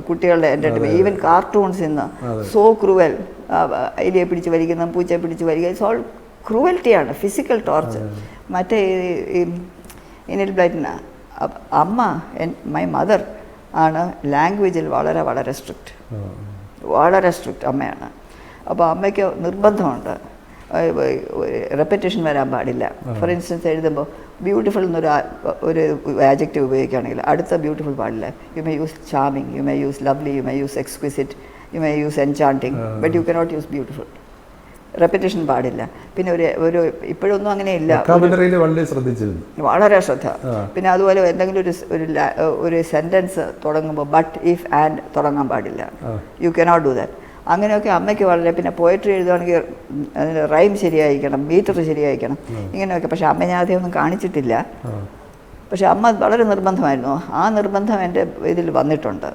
കുട്ടികളുടെ എൻ്റർടൈൻമെൻറ്റ്. ഈവൻ കാർട്ടൂൺസ് ഇന്ന് സോ ക്രൂവൽ. എലിയെ പിടിച്ച് വലിക്കുന്ന, പൂച്ചയെ പിടിച്ച് വലിക്കുക, ഇറ്റ്സ് ഓൾ ക്രൂവൽറ്റിയാണ്, ഫിസിക്കൽ ടോർച്ചർ. മറ്റേ ഈ ഇനിൽ ബ്ലൈറ്റിന് അമ്മ, മൈ മദർ ആണ് ലാംഗ്വേജിൽ വളരെ സ്ട്രിക്റ്റ് അമ്മയാണ്. അപ്പോൾ അമ്മയ്ക്ക് നിർബന്ധമുണ്ട്, റെപ്പറ്റേഷൻ വരാൻ പാടില്ല. ഫോർ ഇൻസ്റ്റൻസ് എഴുതുമ്പോൾ ബ്യൂട്ടിഫുൾ എന്നൊരു ആഡ്ജക്റ്റീവ് ഉപയോഗിക്കുകയാണെങ്കിൽ അടുത്ത ബ്യൂട്ടിഫുൾ പാടില്ല. You may use charming, you may use lovely, you may use exquisite, you may use enchanting, but you cannot use beautiful. Repetition പാടില്ല. പിന്നെ ഒരു ഇപ്പോഴൊന്നും അങ്ങനെയില്ല, വളരെ ശ്രദ്ധ. പിന്നെ അതുപോലെ എന്തെങ്കിലും ഒരു സെൻറ്റൻസ് തുടങ്ങുമ്പോൾ ബട്ട്, ഇഫ്, ആൻഡ് തുടങ്ങാൻ പാടില്ല. You cannot do that. അങ്ങനെയൊക്കെ അമ്മയ്ക്ക് വളരെ. പിന്നെ പോയട്രി എഴുതുകയാണെങ്കിൽ അതിന് റൈം ശരിയായിരിക്കണം, മീറ്റർ ശരിയായിരിക്കണം, ഇങ്ങനെയൊക്കെ. പക്ഷെ അമ്മ ഞാൻ അതൊന്നും കാണിച്ചിട്ടില്ല. പക്ഷെ അമ്മ വളരെ നിർബന്ധമായിരുന്നു. ആ നിർബന്ധം എൻ്റെ ഇതിൽ വന്നിട്ടുണ്ട്.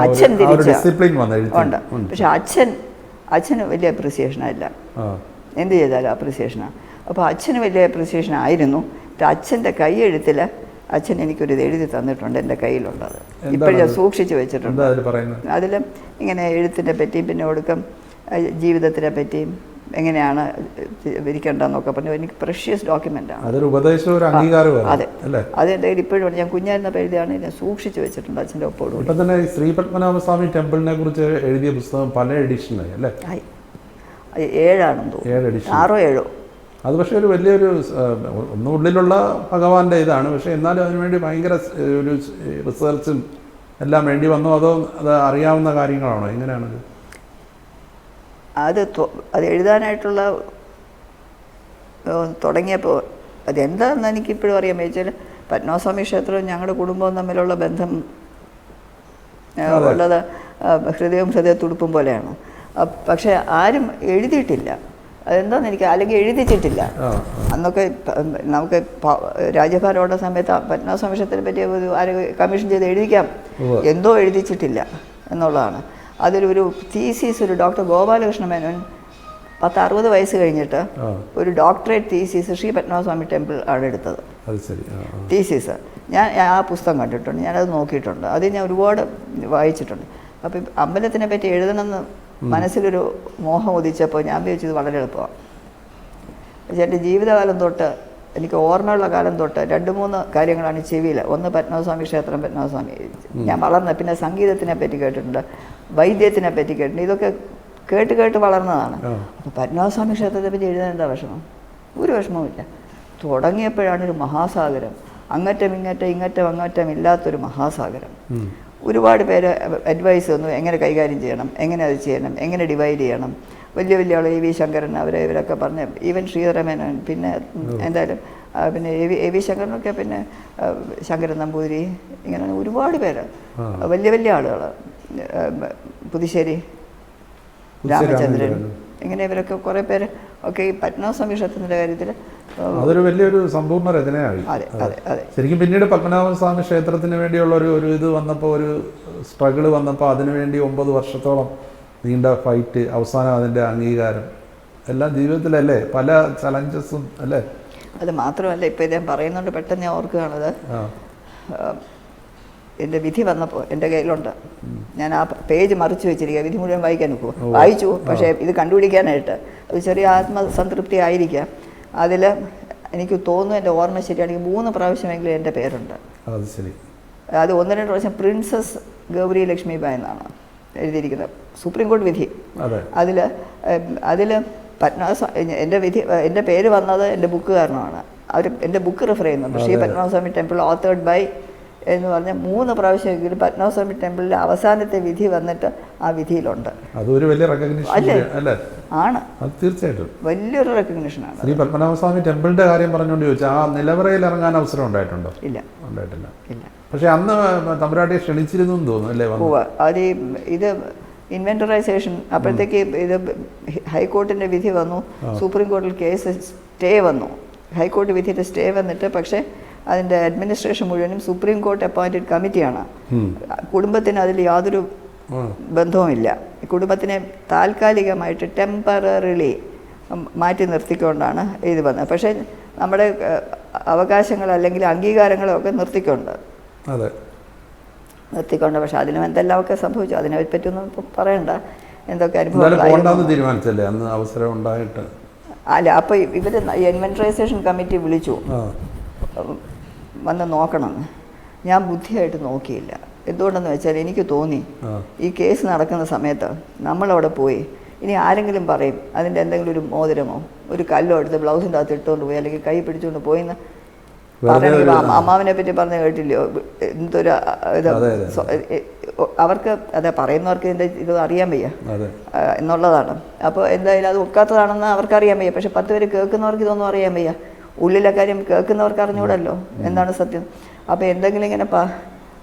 അച്ഛൻ തിരിച്ച് ഡിസിപ്ലിൻ ഉണ്ട്. പക്ഷെ അച്ഛന് വലിയ അപ്രിസിയേഷനല്ല, എന്ത് ചെയ്താലും അപ്രിസിയേഷനാണ്. അപ്പോൾ അച്ഛന് വലിയ അപ്രിസിയേഷൻ ആയിരുന്നു. അച്ഛൻ്റെ കൈയെഴുത്തിൽ അച്ഛൻ എനിക്കൊരു എഴുതി തന്നിട്ടുണ്ട്, എൻ്റെ കയ്യിലുള്ളത് ഇപ്പോഴും ഞാൻ സൂക്ഷിച്ച് വെച്ചിട്ടുണ്ട്. അതിൽ ഇങ്ങനെ എഴുത്തിനെ പറ്റിയും പിന്നെ ഒടുക്കം ജീവിതത്തിനെ പറ്റിയും എങ്ങനെയാണ് ഇരിക്കേണ്ടതെന്നൊക്കെ പറഞ്ഞു. എനിക്ക് പ്രഷ്യസ് ഡോക്യുമെൻ്റാണ്. അതെ, അതെൻ്റെ ഇപ്പോഴും ഞാൻ കുഞ്ഞായിരുന്നപ്പോൾ എഴുതിയാണ് ഞാൻ സൂക്ഷിച്ച് വെച്ചിട്ടുണ്ട് അച്ഛൻ്റെ ഒപ്പോടുകൂടി. ഇപ്പം തന്നെ ശ്രീ പത്മനാഭസ്വാമി ടെമ്പിളിനെ കുറിച്ച് എഴുതിയ പുസ്തകം പല എഡിഷനായി അല്ലേ? 7 തോന്നുന്നു, 6 or 7. അത് പക്ഷേ ഒരു വലിയൊരു ഒന്നുള്ളിലുള്ള ഭഗവാന്റെ ഇതാണ്. പക്ഷേ എന്നാലും അതിനുവേണ്ടി ഭയങ്കര ഒരു റിസർച്ചും എല്ലാം വേണ്ടി വന്നോ അതോ അത് അറിയാവുന്ന കാര്യങ്ങളാണോ, എങ്ങനെയാണത്? അത് എഴുതാനായിട്ടുള്ള തുടങ്ങിയപ്പോൾ അതെന്താണെന്ന് എനിക്കിപ്പോഴും അറിയാൻ വെച്ചാൽ പത്മനാഭസ്വാമി ക്ഷേത്രവും ഞങ്ങളുടെ കുടുംബവും തമ്മിലുള്ള ബന്ധം ഉള്ളത് ഹൃദയവും ഹൃദയത്തുടുപ്പും പോലെയാണ്. പക്ഷേ ആരും എഴുതിയിട്ടില്ല അതെന്താണെന്ന് എനിക്ക്, അല്ലെങ്കിൽ എഴുതിച്ചിട്ടില്ല. അന്നൊക്കെ നമുക്ക് രാജ്യഭാരമുള്ള സമയത്ത് പത്മനാഭസ്വാമി ക്ഷേത്രത്തെ പറ്റി ആരും കമ്മീഷൻ ചെയ്ത് എഴുതിക്കാം, എന്തോ എഴുതിച്ചിട്ടില്ല എന്നുള്ളതാണ്. അതിലൊരു തീസീസ് ഒരു ഡോക്ടർ ഗോപാലകൃഷ്ണ മേനോൻ 60 വയസ്സ് കഴിഞ്ഞിട്ട് ഒരു doctorate thesis Shri Padmanabhaswamy temple ആണ് എടുത്തത്. തീസീസ് ഞാൻ ആ പുസ്തകം കണ്ടിട്ടുണ്ട്, ഞാനത് നോക്കിയിട്ടുണ്ട്, അത് ഞാൻ ഒരുപാട് വായിച്ചിട്ടുണ്ട്. അപ്പം അമ്പലത്തിനെ പറ്റി എഴുതണമെന്ന് മനസ്സിലൊരു മോഹം ഉദിച്ചപ്പോൾ ഞാൻ വിചാരിച്ചത് വളരെ എളുപ്പമാണ്. പക്ഷേ എൻ്റെ ജീവിതകാലം തൊട്ട് എനിക്ക് ഓർമ്മയുള്ള കാലം തൊട്ട് 2-3 കാര്യങ്ങളാണ് ചെവിയിൽ. ഒന്ന് പത്മനാഭസ്വാമി ക്ഷേത്രം, പത്മനാഭസ്വാമി ഞാൻ വളർന്ന, പിന്നെ സംഗീതത്തിനെ പറ്റി കേട്ടിട്ടുണ്ട്, വൈദ്യത്തിനെ പറ്റി കേട്ടിട്ടുണ്ട്, ഇതൊക്കെ കേട്ട് വളർന്നതാണ്. അപ്പോൾ പത്മനാഭസ്വാമി ക്ഷേത്രത്തെ പറ്റി എഴുതാൻ എന്താ വിഷമം? ഒരു വിഷമവുമില്ല. തുടങ്ങിയപ്പോഴാണ് ഒരു മഹാസാഗരം, അങ്ങറ്റം അങ്ങറ്റം ഇല്ലാത്തൊരു മഹാസാഗരം. ഒരുപാട് പേര് അഡ്വൈസ് തന്നു, എങ്ങനെ കൈകാര്യം ചെയ്യണം, എങ്ങനെ അത് ചെയ്യണം, എങ്ങനെ ഡിവൈഡ് ചെയ്യണം. വലിയ ആൾ എ വി ശങ്കരൻ ഇവരൊക്കെ പറഞ്ഞ്, ഈവൻ ശ്രീധരമേനോൻ, പിന്നെ എന്തായാലും പിന്നെ എ വി ശങ്കരനൊക്കെ, പിന്നെ ശങ്കരൻ നമ്പൂതിരി, ഇങ്ങനെ ഒരുപാട് പേര് വലിയ ആളുകൾ, പുതുശ്ശേരി രാമചന്ദ്രൻ, ഇങ്ങനെ ഇവരൊക്കെ കുറേ പേര് ഒക്കെ ഈ പത്മനാഭസ്വാമി ക്ഷേത്രത്തിൻ്റെ കാര്യത്തിൽ അതൊരു വലിയൊരു സമ്പൂർണ്ണ രചനയായി. ശരിക്കും പിന്നീട് പത്മനാഭസ്വാമി ക്ഷേത്രത്തിന് വേണ്ടിയുള്ള ഒരു ഇത് വന്നപ്പോൾ, ഒരു സ്ട്രഗിള് വന്നപ്പോൾ അതിനുവേണ്ടി 9 വർഷത്തോളം നീണ്ട ഫൈറ്റ്, അവസാനം അതിൻ്റെ അംഗീകാരം എല്ലാം ജീവിതത്തിലല്ലേ, പല ചലഞ്ചസും അല്ലേ? അത് മാത്രമല്ല, ഇപ്പോൾ ഞാൻ പറയുന്നുണ്ട് പെട്ടെന്ന് ഞാൻ ഓർക്കുകയാണത്, എൻ്റെ വിധി വന്നപ്പോൾ എൻ്റെ കയ്യിലുണ്ട്, ഞാൻ ആ പേജ് മറിച്ച് വെച്ചിരിക്കുക, വിധി മുഴുവൻ വായിക്കാൻ നോക്കുമോ, വായിച്ചു. പക്ഷേ ഇത് കണ്ടുപിടിക്കാനായിട്ട് അത് ചെറിയ ആത്മസംതൃപ്തി ആയിരിക്കാം. അതിൽ എനിക്ക് തോന്നുന്നു, എൻ്റെ ഓർമ്മ ശരിയാണെങ്കിൽ 3 പ്രാവശ്യമെങ്കിലും എൻ്റെ പേരുണ്ട്. അത് 1-2 പ്രാവശ്യം പ്രിൻസസ് ഗൗരി ലക്ഷ്മിബായ് എന്നാണ് എഴുതിയിരിക്കുന്നത്, സുപ്രീം കോടതി വിധി. അതിൽ എൻ്റെ പേര് വന്നത് എൻ്റെ ബുക്ക് കാരണമാണ്. അവർ എൻ്റെ ബുക്ക് റെഫർ ചെയ്യുന്നുണ്ട്, ശ്രീ പത്മനാഭസ്വാമി ടെമ്പിൾ ഓത്തേർഡ് ബൈ എന്ന് പറഞ്ഞാൽ 3 പ്രാവശ്യമെങ്കിലും പത്മനാഭസ്വാമി ടെമ്പിളിലെ അവസാനത്തെ വിധി വന്നിട്ട് ആ വിധിയിലുണ്ട്. അതൊരു വലിയ റെക്കഗ്നിഷൻ അല്ലേ? ആണ്, തീർച്ചയായിട്ടും വലിയൊരു റെക്കഗ്നിഷനാണ്. ശ്രീ പത്മനാഭസ്വാമി ടെമ്പിളിന്റെ കാര്യം പറഞ്ഞുകൊണ്ട് ചോദിച്ചാൽ ആ നിലവറയിൽ ഇറങ്ങാൻ അവസരം ഉണ്ടായിട്ടുണ്ടോ? ഇല്ല, ഉണ്ടായിട്ടില്ല. പക്ഷെ അന്ന് തമ്പുരാട്ടിയെ ക്ഷണിച്ചിരുന്നു തോന്നുന്നു അല്ലേ? അത് ഇത് ഇൻവെന്ററൈസേഷൻ അപ്പോഴത്തേക്ക് ഇത് ഹൈക്കോർട്ടിൻ്റെ വിധി വന്നു, സുപ്രീം കോടതിയിൽ കേസ് സ്റ്റേ വന്നു, ഹൈക്കോടതി വിധിയുടെ സ്റ്റേ വന്നിട്ട്, പക്ഷേ അതിൻ്റെ അഡ്മിനിസ്ട്രേഷൻ മുഴുവനും സുപ്രീം കോർട്ട് അപ്പോയിൻറ്റഡ് കമ്മിറ്റിയാണ്. കുടുംബത്തിന് അതിൽ യാതൊരു ബന്ധവുമില്ല. കുടുംബത്തിനെ താൽക്കാലികമായിട്ട് ടെമ്പററിലി മാറ്റി നിർത്തിക്കൊണ്ടാണ് ഇത് വന്നത്. പക്ഷേ നമ്മുടെ അവകാശങ്ങൾ അല്ലെങ്കിൽ അംഗീകാരങ്ങളൊക്കെ നിർത്തിക്കൊണ്ട്. പക്ഷെ അതിനും എന്തെല്ലാമൊക്കെ സംഭവിച്ചു, അതിനെ പറ്റിയൊന്നും പറയണ്ട. എന്തൊക്കെ അനുഭവം തീരുമാനിച്ചല്ലേ അന്ന് അവസരം ഉണ്ടായിട്ട്? അല്ല, അപ്പോൾ ഇവർ ഇൻവെന്ററൈസേഷൻ കമ്മിറ്റി വിളിച്ചു വന്ന് നോക്കണം. ഞാൻ ബുദ്ധിയായിട്ട് നോക്കിയില്ല. എന്തുകൊണ്ടെന്ന് വെച്ചാൽ എനിക്ക് തോന്നി ഈ കേസ് നടക്കുന്ന സമയത്ത് നമ്മളവിടെ പോയി ഇനി ആരെങ്കിലും പറയും അതിൻ്റെ എന്തെങ്കിലും ഒരു മോതിരമോ ഒരു കല്ലോ എടുത്ത് ബ്ലൗസിൻ്റെ അകത്ത് ഇട്ടുകൊണ്ട് പോയി അല്ലെങ്കിൽ കൈ പിടിച്ചുകൊണ്ട് പോയിന്ന് പറയണമെങ്കിൽ അമ്മാവിനെ പറ്റി പറഞ്ഞ് കേട്ടില്ലയോ എന്തൊരു ഇത് അവർക്ക് അതെ പറയുന്നവർക്ക് ഇതിൻ്റെ ഇത് അറിയാൻ വയ്യ എന്നുള്ളതാണ്. അപ്പോൾ എന്തായാലും അത് ഒക്കാത്തതാണെന്ന് അവർക്കറിയാൻ വയ്യ. പക്ഷെ 10 പേര് കേൾക്കുന്നവർക്ക് ഇതൊന്നും അറിയാൻ വയ്യ. ഉള്ളിലെ കാര്യം കേൾക്കുന്നവർക്ക് അറിഞ്ഞൂടല്ലോ എന്താണ് സത്യം. അപ്പോൾ എന്തെങ്കിലും ഇങ്ങനെ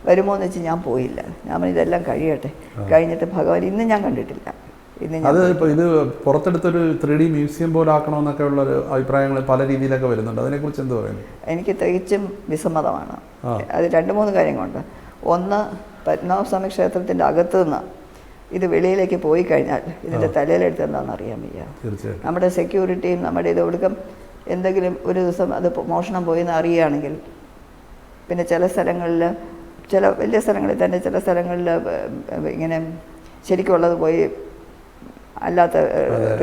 വരുമോ എന്ന് വെച്ച് ഞാൻ പോയില്ല. ഞാൻ ഇതെല്ലാം കഴിയട്ടെ, കഴിഞ്ഞിട്ട് ഭഗവാൻ ഇന്നും ഞാൻ കണ്ടിട്ടില്ല. അത് ഇപ്പോൾ ഇത് പുറത്തെടുത്തൊരു 3D മ്യൂസിയം പോലെ ആക്കണമെന്നൊക്കെ ഉള്ളൊരു അഭിപ്രായങ്ങൾ പല രീതിയിലൊക്കെ വരുന്നുണ്ട്. അതിനെക്കുറിച്ച് എന്ത് പറയുന്നു? എനിക്ക് തികച്ചും വിസമ്മതമാണ്. അത് 2-3 കാര്യങ്ങളുണ്ട്. ഒന്ന്, പത്മനാഭസ്വാമി ക്ഷേത്രത്തിൻ്റെ അകത്തു നിന്ന് ഇത് വെളിയിലേക്ക് പോയി കഴിഞ്ഞാൽ ഇതിൻ്റെ തലയിലെടുത്ത് എന്താണെന്ന് അറിയാൻ വയ്യ. നമ്മുടെ സെക്യൂരിറ്റിയും നമ്മുടെ ഇത് ഒടുക്കം എന്തെങ്കിലും ഒരു ദിവസം അത് മോഷണം പോയി എന്ന് അറിയുകയാണെങ്കിൽ പിന്നെ ചില സ്ഥലങ്ങളിൽ, ചില വലിയ സ്ഥലങ്ങളിൽ തന്നെ ചില സ്ഥലങ്ങളിൽ ഇങ്ങനെ ശരിക്കുള്ളത് പോയി അല്ലാത്ത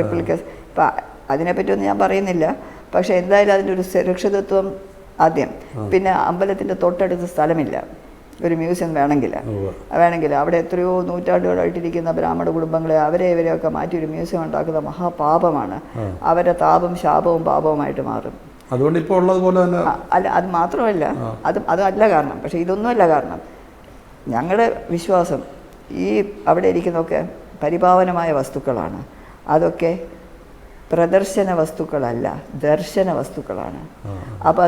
റിപ്ലിക്കേഷൻ. ഇപ്പം അതിനെപ്പറ്റിയൊന്നും ഞാൻ പറയുന്നില്ല. പക്ഷേ എന്തായാലും അതിൻ്റെ ഒരു സുരക്ഷിതത്വം ആദ്യം. പിന്നെ അമ്പലത്തിൻ്റെ തൊട്ടടുത്ത് സ്ഥലമില്ല ഒരു മ്യൂസിയം വേണമെങ്കിൽ അവിടെ എത്രയോ നൂറ്റാണ്ടുകളായിട്ടിരിക്കുന്ന ബ്രാഹ്മണ കുടുംബങ്ങളെ അവരെ ഇവരെയൊക്കെ മാറ്റി ഒരു മ്യൂസിയം ഉണ്ടാക്കുന്ന മഹാപാപമാണ്. അവരുടെ താപം ശാപവും പാപവുമായിട്ട് മാറും. അതുകൊണ്ട് ഇപ്പോൾ ഉള്ളതുപോലെ തന്നെ അല്ല, അത് മാത്രമല്ല, അതല്ല കാരണം. പക്ഷേ ഇതൊന്നുമല്ല കാരണം. ഞങ്ങളുടെ വിശ്വാസം ഈ അവിടെ ഇരിക്കുന്നതൊക്കെ പരിപാവനമായ വസ്തുക്കളാണ്. അതൊക്കെ പ്രദർശന വസ്തുക്കളല്ല, ദർശന വസ്തുക്കളാണ്. അപ്പോൾ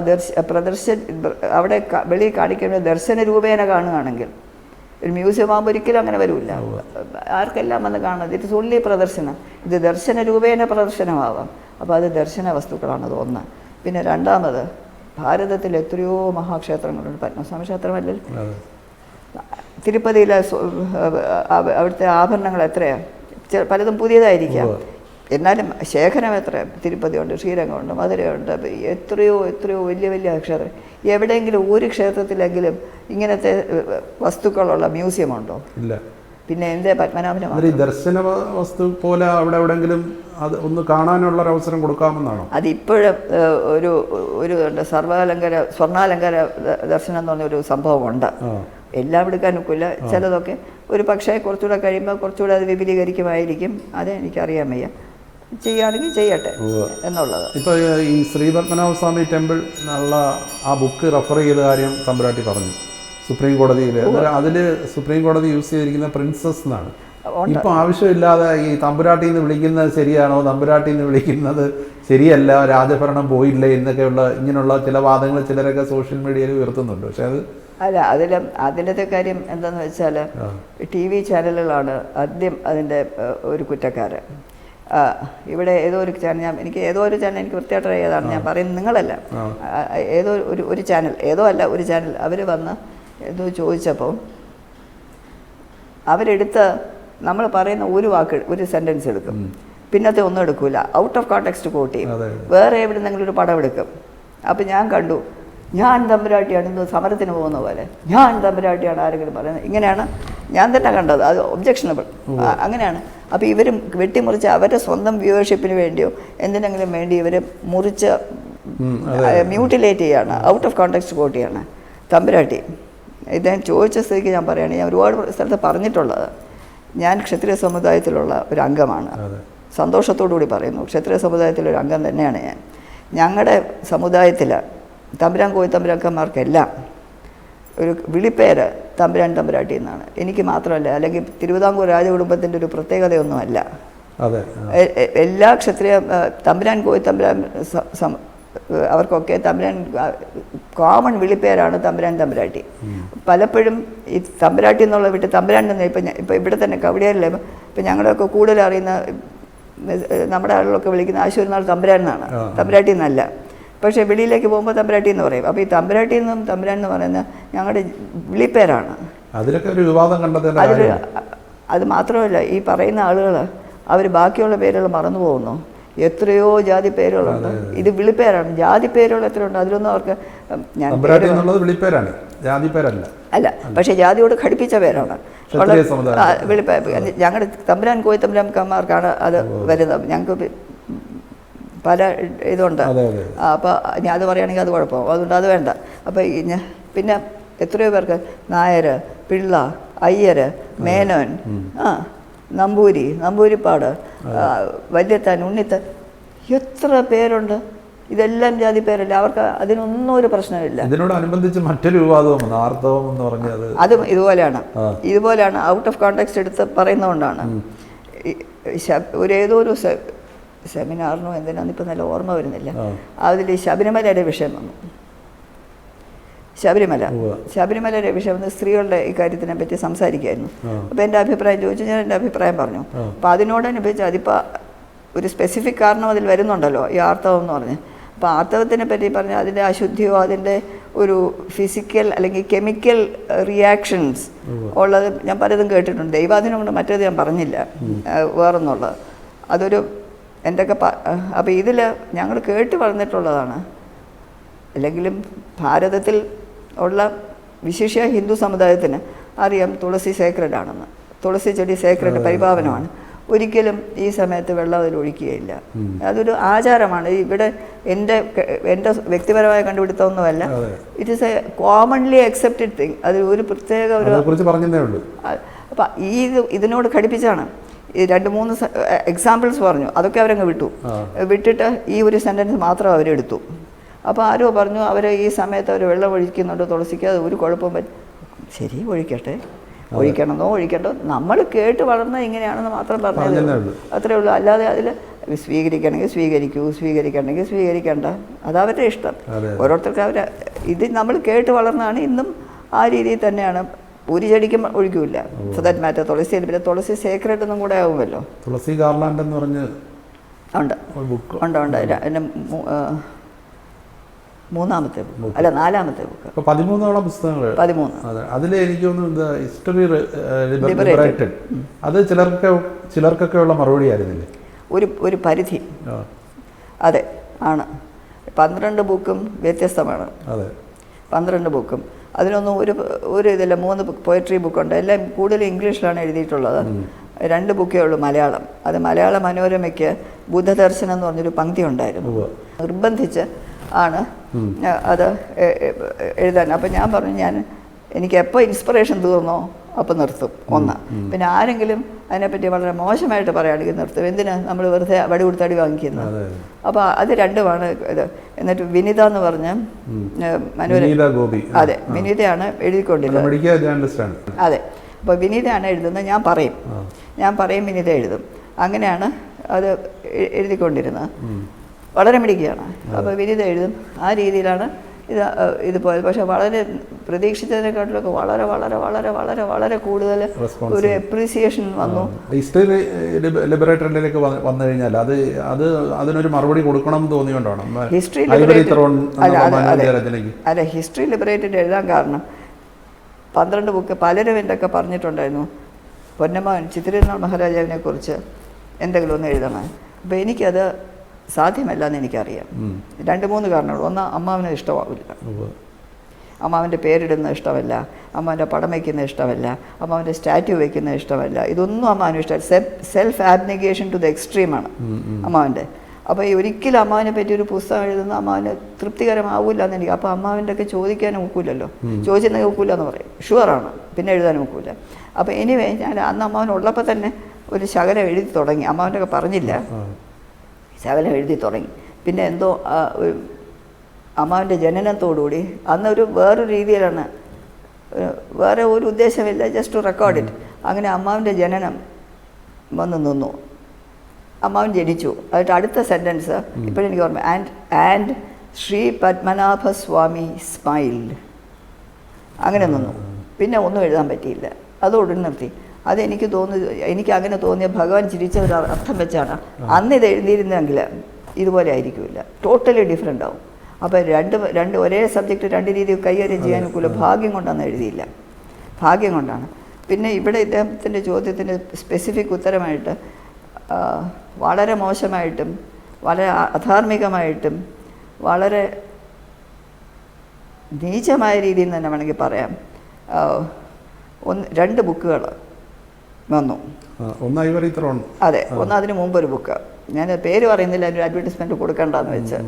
അവിടെ വെളിയിൽ കാണിക്കുന്നത് ദർശന രൂപേണ കാണുകയാണെങ്കിൽ, ഒരു മ്യൂസിയം ആകുമ്പോൾ ഒരിക്കലും അങ്ങനെ വരില്ല. ആർക്കെല്ലാം വന്ന് കാണുന്നത് ഇറ്റ് ഓൺലി പ്രദർശനം. ഇത് ദർശന രൂപേണ പ്രദർശനമാവാം. അപ്പോൾ അത് ദർശന വസ്തുക്കളാണ് ഒന്ന്. പിന്നെ രണ്ടാമത്, ഭാരതത്തിൽ എത്രയോ മഹാക്ഷേത്രങ്ങളുണ്ട്. പത്മനാഭസ്വാമി ക്ഷേത്രമല്ലല്ലോ, തിരുപ്പതിയിലെ അവിടുത്തെ ആഭരണങ്ങൾ എത്രയാണ്? പലതും പുതിയതായിരിക്കാം, എന്നാലും ശേഖരം എത്ര? തിരുപ്പതിയുണ്ട്, ശ്രീരംഗമുണ്ട്, മധുരയുണ്ട്, എത്രയോ വലിയ വലിയ ക്ഷേത്രം. എവിടെയെങ്കിലും ഒരു ക്ഷേത്രത്തിലെങ്കിലും ഇങ്ങനത്തെ വസ്തുക്കളുള്ള മ്യൂസിയം ഉണ്ടോ? ഇല്ല. പിന്നെ എന്തേ പത്മനാഭന് ദർശന വസ്തു പോലെ അവിടെ എവിടെയെങ്കിലും അത് ഒന്ന് കാണാനുള്ള ഒരു അവസരം കൊടുക്കാമെന്നാണോ? അതിപ്പോഴും ഒരു സ്വർണ്ണാലങ്കാര ദർശനം എന്ന് പറഞ്ഞൊരു സംഭവമുണ്ട്. എല്ലാം എടുക്കാൻ ഒക്കില്ല. ചിലതൊക്കെ ഒരു പക്ഷേ കുറച്ചുകൂടെ കഴിയുമ്പോൾ കുറച്ചുകൂടെ അത് വിപുലീകരിക്കുമായിരിക്കും. അതെനിക്കറിയാൻ വയ്യ. ചെയ്യുകയാണെങ്കിൽ ചെയ്യട്ടെ എന്നുള്ളത്. ഇപ്പോൾ ഈ ശ്രീ പത്മനാഭസ്വാമി ടെമ്പിൾ എന്നുള്ള ആ ബുക്ക് റെഫർ ചെയ്ത കാര്യം തമ്പുരാട്ടി പറഞ്ഞു സുപ്രീം കോടതിയിൽ. അതിൽ സുപ്രീം കോടതി യൂസ് ചെയ്തിരിക്കുന്ന പ്രിൻസസ് എന്നാണ്. ഇപ്പം ആവശ്യമില്ലാതെ ഈ തമ്പുരാട്ടി എന്ന് വിളിക്കുന്നത് ശരിയാണോ, തമ്പുരാട്ടി എന്ന് വിളിക്കുന്നത് ശരിയല്ല, രാജഭരണം പോയില്ലേ എന്നൊക്കെയുള്ള ഇങ്ങനെയുള്ള ചില വാദങ്ങൾ ചിലരൊക്കെ സോഷ്യൽ മീഡിയയിൽ ഉയർത്തുന്നുണ്ട്. പക്ഷെ അതിലത്തെ കാര്യം എന്താണെന്ന് വെച്ചാൽ TV ചാനലുകളാണ് ആദ്യം അതിൻ്റെ ഒരു കുറ്റക്കാരൻ. ഇവിടെ ഏതോ ഒരു ചാനൽ, എനിക്ക് വൃത്തിയായിട്ട് അറിയാതാണ് ഞാൻ പറയുന്നത്, നിങ്ങളല്ല, ഏതോ ഒരു ചാനൽ, ഒരു ചാനൽ അവർ വന്ന് എന്തോ ചോദിച്ചപ്പോൾ അവരെടുത്ത് നമ്മൾ പറയുന്ന ഒരു സെൻറ്റൻസ് എടുക്കും, പിന്നത്തെ ഒന്നും എടുക്കില്ല, ഔട്ട് ഓഫ് കോണ്ടെക്സ്റ്റ് കോട്ട് ചെയ്യും, വേറെ എവിടെന്നെങ്കിലും ഒരു പടം എടുക്കും. അപ്പം ഞാൻ കണ്ടു, ഞാൻ തമ്പുരാട്ടിയാണ്, ഇന്ന് സമരത്തിന് പോകുന്ന പോലെ ഞാൻ തമ്പുരാട്ടിയാണ് ആരെങ്കിലും പറയുന്നത്, ഇങ്ങനെയാണ് ഞാൻ തന്നെ കണ്ടത്. അത് ഒബ്ജക്ഷണബിൾ, അങ്ങനെയാണ്. അപ്പോൾ ഇവർ വെട്ടിമുറിച്ച് അവരുടെ സ്വന്തം വ്യൂവർഷിപ്പിന് വേണ്ടിയോ എന്തിനെങ്കിലും വേണ്ടി ഇവർ മുറിച്ച് മ്യൂട്ടിലേറ്റ് ചെയ്യാണ്, ഔട്ട് ഓഫ് കോണ്ടെക്സ്റ്റ് കോട്ട് ചെയ്യാണ് തമ്പുരാട്ടി. ഇത് ഞാൻ ചോദിച്ച സ്ഥിതിക്ക് ഞാൻ പറയുകയാണ്, ഞാൻ ഒരുപാട് സ്ഥലത്ത് പറഞ്ഞിട്ടുള്ളത്, ഞാൻ ക്ഷത്രിയ സമുദായത്തിലുള്ള ഒരു അംഗമാണ്. സന്തോഷത്തോടുകൂടി പറയുന്നു, ക്ഷത്രിയ സമുദായത്തിലൊരു അംഗം തന്നെയാണ് ഞാൻ. ഞങ്ങളുടെ സമുദായത്തിൽ തമ്പുരാൻ കോയിത്തമ്പുരാക്കന്മാർക്കെല്ലാം ഒരു വിളിപ്പേര് തമ്പുരാട്ടി എന്നാണ്. എനിക്ക് മാത്രമല്ല, അല്ലെങ്കിൽ തിരുവിതാംകൂർ രാജകുടുംബത്തിൻ്റെ ഒരു പ്രത്യേകതയൊന്നുമല്ല. എല്ലാ ക്ഷത്രിയ തമ്പുരാൻ കോയിത്തമ്പുരാൻ അവർക്കൊക്കെ തമ്പുരാൻ കോമൺ വിളിപ്പേരാണ് തമ്പുരാട്ടി. പലപ്പോഴും ഈ തമ്പുരാട്ടി എന്നുള്ള വിട്ട് തമ്പുരാൻ തന്നെ ഇപ്പം ഇവിടെ തന്നെ കവടിയാറില്ല, ഇപ്പം ഞങ്ങളൊക്കെ കൂടുതൽ അറിയുന്ന നമ്മുടെ ആളുകളൊക്കെ വിളിക്കുന്ന ആശുപത്രി നാൾ തമ്പുരാൻ എന്നാണ്, തമ്പുരാട്ടി എന്നല്ല. പക്ഷേ വെളിയിലേക്ക് പോകുമ്പോൾ തമ്പുരാട്ടി എന്ന് പറയും. അപ്പോൾ ഈ തമ്പുരാട്ടി എന്നും തമ്പുരാൻ എന്ന് പറയുന്നത് ഞങ്ങളുടെ വിളിപ്പേരാണ്. അത് മാത്രമല്ല, ഈ പറയുന്ന ആളുകൾ അവർ ബാക്കിയുള്ള പേരുകൾ മറന്നു പോകുന്നു. എത്രയോ ജാതി പേരുകളുണ്ട്, ഇത് വിളിപ്പേരാണ്. ജാതി പേരുകൾ എത്രയുണ്ട്, അതിലൊന്നും അവർക്ക് അല്ല, പക്ഷേ ജാതിയോട് ഘടിപ്പിച്ച പേരാണ് വിളിപ്പേർ. ഞങ്ങളുടെ തമ്പുരാൻ കോയിത്തമ്പുരാക്കന്മാർക്കാണ് അത് വരുന്നത്. ഞങ്ങൾക്ക് പല ഇതുണ്ട്. അപ്പോൾ ഞാൻ അത് പറയുകയാണെങ്കിൽ അത് കുഴപ്പമാവും, അതുകൊണ്ട് അത് വേണ്ട. അപ്പോൾ പിന്നെ എത്രയോ പേർക്ക് നായർ, പിള്ള, അയ്യർ, മേനോൻ, നമ്പൂരിപ്പാട്, വല്യത്താൻ, ഉണ്ണിത്താൻ, എത്ര പേരുണ്ട്. ഇതെല്ലാം ജാതി പേരല്ല, അവർക്ക് അതിനൊന്നും ഒരു പ്രശ്നമില്ല. ഇതിനോടനുബന്ധിച്ച് മറ്റൊരു വിവാദവും ആർത്തവം എന്ന് പറഞ്ഞത് അതും ഇതുപോലെയാണ് ഔട്ട് ഓഫ് കോണ്ടെക്സ്റ്റ് എടുത്ത് പറയുന്നതുകൊണ്ടാണ്. ഏതോ ഒരു സെമിനാറിനോ എന്തിനാന്നിപ്പോൾ നല്ല ഓർമ്മ വരുന്നില്ല, അതിൽ ശബരിമലയുടെ വിഷയം വന്നു. ശബരിമലയുടെ വിഷയം വന്ന് സ്ത്രീകളുടെ ഈ കാര്യത്തിനെ പറ്റി സംസാരിക്കുമായിരുന്നു. അപ്പോൾ എൻ്റെ അഭിപ്രായം ചോദിച്ചു, ഞാൻ എൻ്റെ അഭിപ്രായം പറഞ്ഞു. അപ്പോൾ അതിനോടനുബന്ധിച്ച് അതിപ്പോൾ ഒരു സ്പെസിഫിക് കാരണം അതിൽ വരുന്നുണ്ടല്ലോ, ഈ ആർത്തവം എന്ന് പറഞ്ഞ്. അപ്പോൾ ആർത്തവത്തിനെ പറ്റി പറഞ്ഞാൽ അതിൻ്റെ അശുദ്ധിയോ അതിൻ്റെ ഒരു ഫിസിക്കൽ അല്ലെങ്കിൽ കെമിക്കൽ റിയാക്ഷൻസ് ഉള്ളത് ഞാൻ പലതും കേട്ടിട്ടുണ്ട്. ദൈവാധീനം കൊണ്ട് മറ്റേത് ഞാൻ പറഞ്ഞില്ല വേറൊന്നുള്ളത്. അതൊരു എൻ്റെയൊക്കെ അപ്പോൾ ഇതിൽ ഞങ്ങൾ കേട്ട് വളർന്നിട്ടുള്ളതാണ്. അല്ലെങ്കിലും ഭാരതത്തിൽ ഉള്ള വിശേഷ ഹിന്ദു സമുദായത്തിന് അറിയാം തുളസി സേക്രഡ് ആണെന്ന്. തുളസി ചെടി സേക്രഡ് പരിപാവനമാണ്. ഒരിക്കലും ഈ സമയത്ത് വെള്ളം അതിൽ ഒഴിക്കുകയില്ല. അതൊരു ആചാരമാണ്. ഇവിടെ എൻ്റെ വ്യക്തിപരമായ കണ്ടുപിടുത്തമൊന്നുമല്ല. It is a commonly accepted thing. അത് ഒരു പ്രത്യേക ഒരു അപ്പം ഇതിനോട് ഘടിപ്പിച്ചാണ് ഈ 2-3 എക്സാമ്പിൾസ് പറഞ്ഞു. അതൊക്കെ അവരങ്ങ് വിട്ടിട്ട് ഈ ഒരു സെൻറ്റൻസ് മാത്രം അവരെടുത്തു. അപ്പോൾ ആരോ പറഞ്ഞു അവർ ഈ സമയത്ത് അവർ വെള്ളം ഒഴിക്കുന്നുണ്ട് തുളസിക്ക്, അത് ഒരു കുഴപ്പം ശരി ഒഴിക്കട്ടെ, ഒഴിക്കണമെന്നോ ഒഴിക്കണ്ടോ നമ്മൾ കേട്ട് വളർന്ന ഇങ്ങനെയാണെന്ന് മാത്രം പറഞ്ഞത് അത്രേ ഉള്ളൂ. അല്ലാതെ അതിൽ സ്വീകരിക്കണമെങ്കിൽ സ്വീകരിക്കൂ, സ്വീകരിക്കണമെങ്കിൽ സ്വീകരിക്കണ്ട, അതവരുടെ ഇഷ്ടം. ഓരോരുത്തർക്ക് ഇത് നമ്മൾ കേട്ട് വളർന്നാണ്. ഇന്നും ആ രീതിയിൽ തന്നെയാണ്. ഒരു ചെടിക്കും ഒഴിക്കൂല ഫോർ ദാറ്റ് മാറ്റർ. തുളസി പിന്നെ തുളസി സേക്രഡ് ഒന്നും കൂടെ ആവുമല്ലോ. തുളസി ഗാർലാൻഡ് എന്ന് പറഞ്ഞ് ഉണ്ട് എൻ്റെ 3-ാമത്തെ ബുക്ക് അല്ല 4-ാമത്തെ ബുക്ക്. 13 പുസ്തകങ്ങൾ. 13. അതിൽ എനിക്ക് തോന്നുന്നു ഹിസ്റ്ററി ലിബറേറ്റഡ് അത് ചിലർക്കൊക്കെ ഉള്ള മറുപടി ആയിരുന്നില്ലേ? ഒരു പരിധി. അതെ ആണ്. 12 ബുക്കും വ്യത്യസ്തമാണ്. അതെ, 12 ബുക്കും. അതിനൊന്നും ഒരു ഇതില്ല. 3 പോയട്രി ബുക്കുണ്ട്. എല്ലാം കൂടുതലും ഇംഗ്ലീഷിലാണ് എഴുതിയിട്ടുള്ളത്. 2 ബുക്കേ ഉള്ളൂ മലയാളം. അത് മലയാള മനോരമയ്ക്ക് ബുദ്ധദർശനം എന്ന് പറഞ്ഞൊരു പങ്ക്തി ഉണ്ടായിരുന്നു. നിർബന്ധിച്ച് ആണ് അത് എഴുതാൻ. അപ്പം ഞാൻ പറഞ്ഞു എനിക്ക് എപ്പോൾ ഇൻസ്പിറേഷൻ തീർന്നോ അപ്പം നിർത്തും. ഒന്ന്. പിന്നെ ആരെങ്കിലും അതിനെപ്പറ്റി വളരെ മോശമായിട്ട് പറയുകയാണെങ്കിൽ നിർത്തും. എന്തിനാ നമ്മൾ വെറുതെ വടി കൊടുത്തടി വാങ്ങിക്കുന്നത്? അപ്പോൾ അത് 2മാണ് ഇത്. എന്നിട്ട് വിനിത എന്ന് പറഞ്ഞ മനോരമ, അതെ വിനീതയാണ് എഴുതിക്കൊണ്ടിരുന്നത്. അതെ, അപ്പോൾ വിനീതയാണ് എഴുതുന്നത്. ഞാൻ പറയും വിനീത എഴുതും. അങ്ങനെയാണ് അത് എഴുതിക്കൊണ്ടിരുന്നത്. വളരെ മിടുക്കിയാണ്. അപ്പോൾ വിനീത എഴുതും. ആ രീതിയിലാണ് ഇത് പോയത്. പക്ഷെ വളരെ പ്രതീക്ഷിച്ചതിനെക്കാട്ടിലൊക്കെ വളരെ വളരെ വളരെ വളരെ വളരെ കൂടുതൽ ഒരു അപ്രീസിയേഷൻ വന്നു. ഹിസ്റ്ററി ലിബറേറ്ററിലേക്ക് വന്നു കഴിഞ്ഞാൽ അതിനൊരു മറുപടി കൊടുക്കണം എന്ന് തോന്നിയോണ്ടാണ് ഹിസ്റ്ററി അല്ല ഹിസ്റ്ററി ലിബറേറ്റഡ് എഴുതാൻ കാരണം 12 ബുക്ക് പലരും എൻ്റെ പറഞ്ഞിട്ടുണ്ടായിരുന്നു. പൊന്നമ്മൻ ചിത്തിരനാൾ മഹാരാജാവിനെ കുറിച്ച് എന്തെങ്കിലും ഒന്ന് എഴുതണം. അപ്പോൾ എനിക്കത് സാധ്യമല്ല എന്ന് എനിക്കറിയാം. 2-3 കാരണങ്ങൾ. ഒന്ന്, അമ്മാവന് ഇഷ്ടമാവില്ല. അമ്മാവൻ്റെ പേരിടുന്ന ഇഷ്ടമല്ല, അമ്മാവൻ്റെ പടം വയ്ക്കുന്ന ഇഷ്ടമല്ല, അമ്മാവൻ്റെ സ്റ്റാറ്റ്യൂ വയ്ക്കുന്ന ഇഷ്ടമല്ല. ഇതൊന്നും അമ്മാവന് ഇഷ്ടമല്ല. സെൽഫ് ആബ്നിഗേഷൻ ടു ദ എക്സ്ട്രീമാണ് അമ്മാവൻ്റെ. അപ്പോൾ ഒരിക്കലും അമ്മാവിനെ പറ്റി ഒരു പുസ്തകം എഴുതുന്ന അമ്മാവിന് തൃപ്തികരമാവില്ല എന്ന് എനിക്ക്. അപ്പോൾ അമ്മാവിൻ്റെ ഒക്കെ ചോദിക്കാനും ഒക്കില്ലല്ലോ. ചോദിച്ചെന്നെങ്കിൽ ഒക്കില്ല എന്ന് പറയും. ഷുവറാണ്. പിന്നെ എഴുതാനും ഒക്കില്ല. അപ്പോൾ എനിവേ ഞാൻ അന്ന് അമ്മാവനുള്ളപ്പോൾ തന്നെ ഒരു ശകലം എഴുതി തുടങ്ങി. അമ്മാവൻ്റെ ഒക്കെ പറഞ്ഞില്ല, ശകലം എഴുതി തുടങ്ങി. പിന്നെ എന്തോ അമ്മാവിൻ്റെ ജനനത്തോടുകൂടി അന്നൊരു വേറൊരു രീതിയിലാണ്, വേറെ ഒരു ഉദ്ദേശമില്ല, ജസ്റ്റ് ടു റെക്കോർഡ് ഇറ്റ്. അങ്ങനെ അമ്മാവിൻ്റെ ജനനം വന്ന് നിന്നു. അമ്മാവൻ ജനിച്ചു. അതിട്ട് അടുത്ത സെൻറ്റൻസ് ഇപ്പോഴെനിക്ക് ഓർമ്മ, ആൻഡ് ശ്രീ പത്മനാഭസ്വാമി സ്മൈൽഡ്. അങ്ങനെ നിന്നു. പിന്നെ ഒന്നും എഴുതാൻ പറ്റിയില്ല. അതോടെ നിർത്തി. അതെനിക്ക് എനിക്ക് അങ്ങനെ തോന്നിയ ഭഗവാൻ ചിരിച്ച ഒരു അർത്ഥം വെച്ചാണ്. അന്ന് ഇത് എഴുതിയിരുന്നെങ്കിൽ ഇതുപോലെ ആയിരിക്കില്ല, ടോട്ടലി ഡിഫറെൻ്റ് ആവും. അപ്പോൾ രണ്ട് ഒരേ സബ്ജക്റ്റ് 2 രീതിയിൽ കൈകാര്യം ചെയ്യാനൊക്കില്ല. ഭാഗ്യം കൊണ്ടൊന്നും എഴുതിയില്ല, ഭാഗ്യം കൊണ്ടാണ്. പിന്നെ ഇവിടെ ഇദ്ദേഹത്തിൻ്റെ ചോദ്യത്തിന് സ്പെസിഫിക് ഉത്തരമായിട്ട് വളരെ മോശമായിട്ടും വളരെ അധാർമികമായിട്ടും വളരെ നീചമായ രീതിയിൽ തന്നെ വേണമെങ്കിൽ പറയാം 2 ബുക്കുകൾ വന്നു. അതെ, ഒന്ന് അതിന് മുമ്പൊരു ബുക്ക്, ഞാൻ പേര് പറയുന്നില്ല, അതിൻ്റെ അഡ്വർടൈസ്മെൻറ്റ് കൊടുക്കണ്ടെന്ന് വെച്ച്.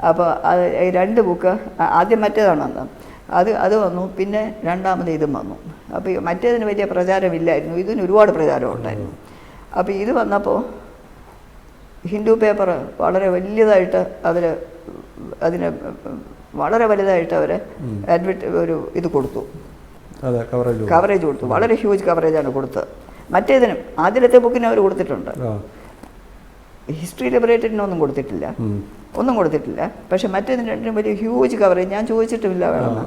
അപ്പോൾ അത് 2 ബുക്ക്, ആദ്യം മറ്റേതാണ് വന്നത്, അത് വന്നു. പിന്നെ 2ാമത് ഇതും വന്നു. അപ്പോൾ മറ്റേതിന് വലിയ പ്രചാരമില്ലായിരുന്നു, ഇതിന് ഒരുപാട് പ്രചാരം ഉണ്ടായിരുന്നു. അപ്പോൾ ഇത് വന്നപ്പോൾ ഹിന്ദു പേപ്പർ വളരെ വലിയതായിട്ട് അതിന് വളരെ വലുതായിട്ട് അവർ ഒരു ഇത് കൊടുത്തു, കവറേജ് കൊടുത്തു. വളരെ ഹ്യൂജ് കവറേജാണ് കൊടുത്തത്. മറ്റേതിനും ആദ്യത്തെ ബുക്കിന് അവർ കൊടുത്തിട്ടുണ്ട്, ഹിസ്റ്ററി ലിബറേറ്റഡിനൊന്നും കൊടുത്തിട്ടില്ല, ഒന്നും കൊടുത്തിട്ടില്ല. പക്ഷെ മറ്റേതിന് 2 വലിയ ഹ്യൂജ് കവറേജ്. ഞാൻ ചോദിച്ചിട്ടുമില്ല വേണമെന്ന്.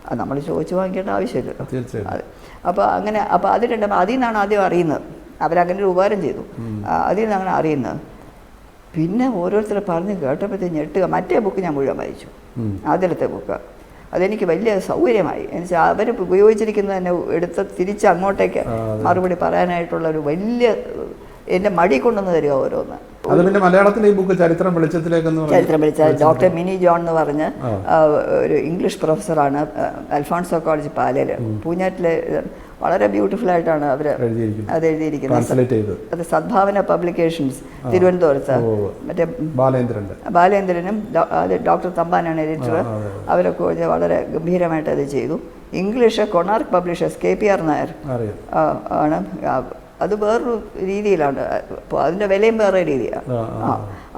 അത് നമ്മൾ ചോദിച്ചു വാങ്ങിക്കേണ്ട ആവശ്യമില്ലല്ലോ. അതെ. അപ്പോൾ അങ്ങനെ അത് 2 അതിൽ നിന്നാണ് ആദ്യം അറിയുന്നത്. അവരങ്ങനെ ഒരു ഉപകാരം ചെയ്തു. അതിൽ നിന്നാണ് അറിയുന്നത്. പിന്നെ ഓരോരുത്തർ പറഞ്ഞ് കേട്ടപ്പോഴത്തേക്ക് ഞെട്ടുക. മറ്റേ ബുക്ക് ഞാൻ മുഴുവൻ വായിച്ചു, ആദ്യത്തെ ബുക്ക്. അതെനിക്ക് വലിയ സൗകര്യമായി. എന്നുവെച്ചാൽ അവർ ഉപയോഗിച്ചിരിക്കുന്നത് തന്നെ എടുത്ത് തിരിച്ച് അങ്ങോട്ടേക്ക് മറുപടി പറയാനായിട്ടുള്ള ഒരു വലിയ എൻ്റെ മടി കൊണ്ടുവന്ന് തരിക ഓരോന്ന്. അത് പിന്നെ മലയാളത്തിലെ ഈ ബുക്ക് ചരിത്രം വെളിച്ചത്തിലേക്ക് ഡോക്ടർ മിനി ജോൺ എന്ന് പറഞ്ഞ് ഒരു ഇംഗ്ലീഷ് പ്രൊഫസറാണ്, അൽഫോൺസോ കോളേജ് പാലയിൽ, പൂഞ്ഞാറ്റിലെ. വളരെ ബ്യൂട്ടിഫുൾ ആയിട്ടാണ് അവർ അത് എഴുതിയിരിക്കുന്നത്. അത് സദ്ഭാവന പബ്ലിക്കേഷൻസ് തിരുവനന്തപുരത്ത്, മറ്റേ ബാലേന്ദ്രനും ഡോക്ടർ തമ്പാനാണ് എഡിറ്റർ. അവരൊക്കെ വളരെ ഗംഭീരമായിട്ട് അത് ചെയ്തു. English Konark publishers KPR Nair ആണ്. അത് വേറൊരു രീതിയിലാണ്, അപ്പോൾ അതിൻ്റെ വിലയും വേറെ രീതിയാണ്.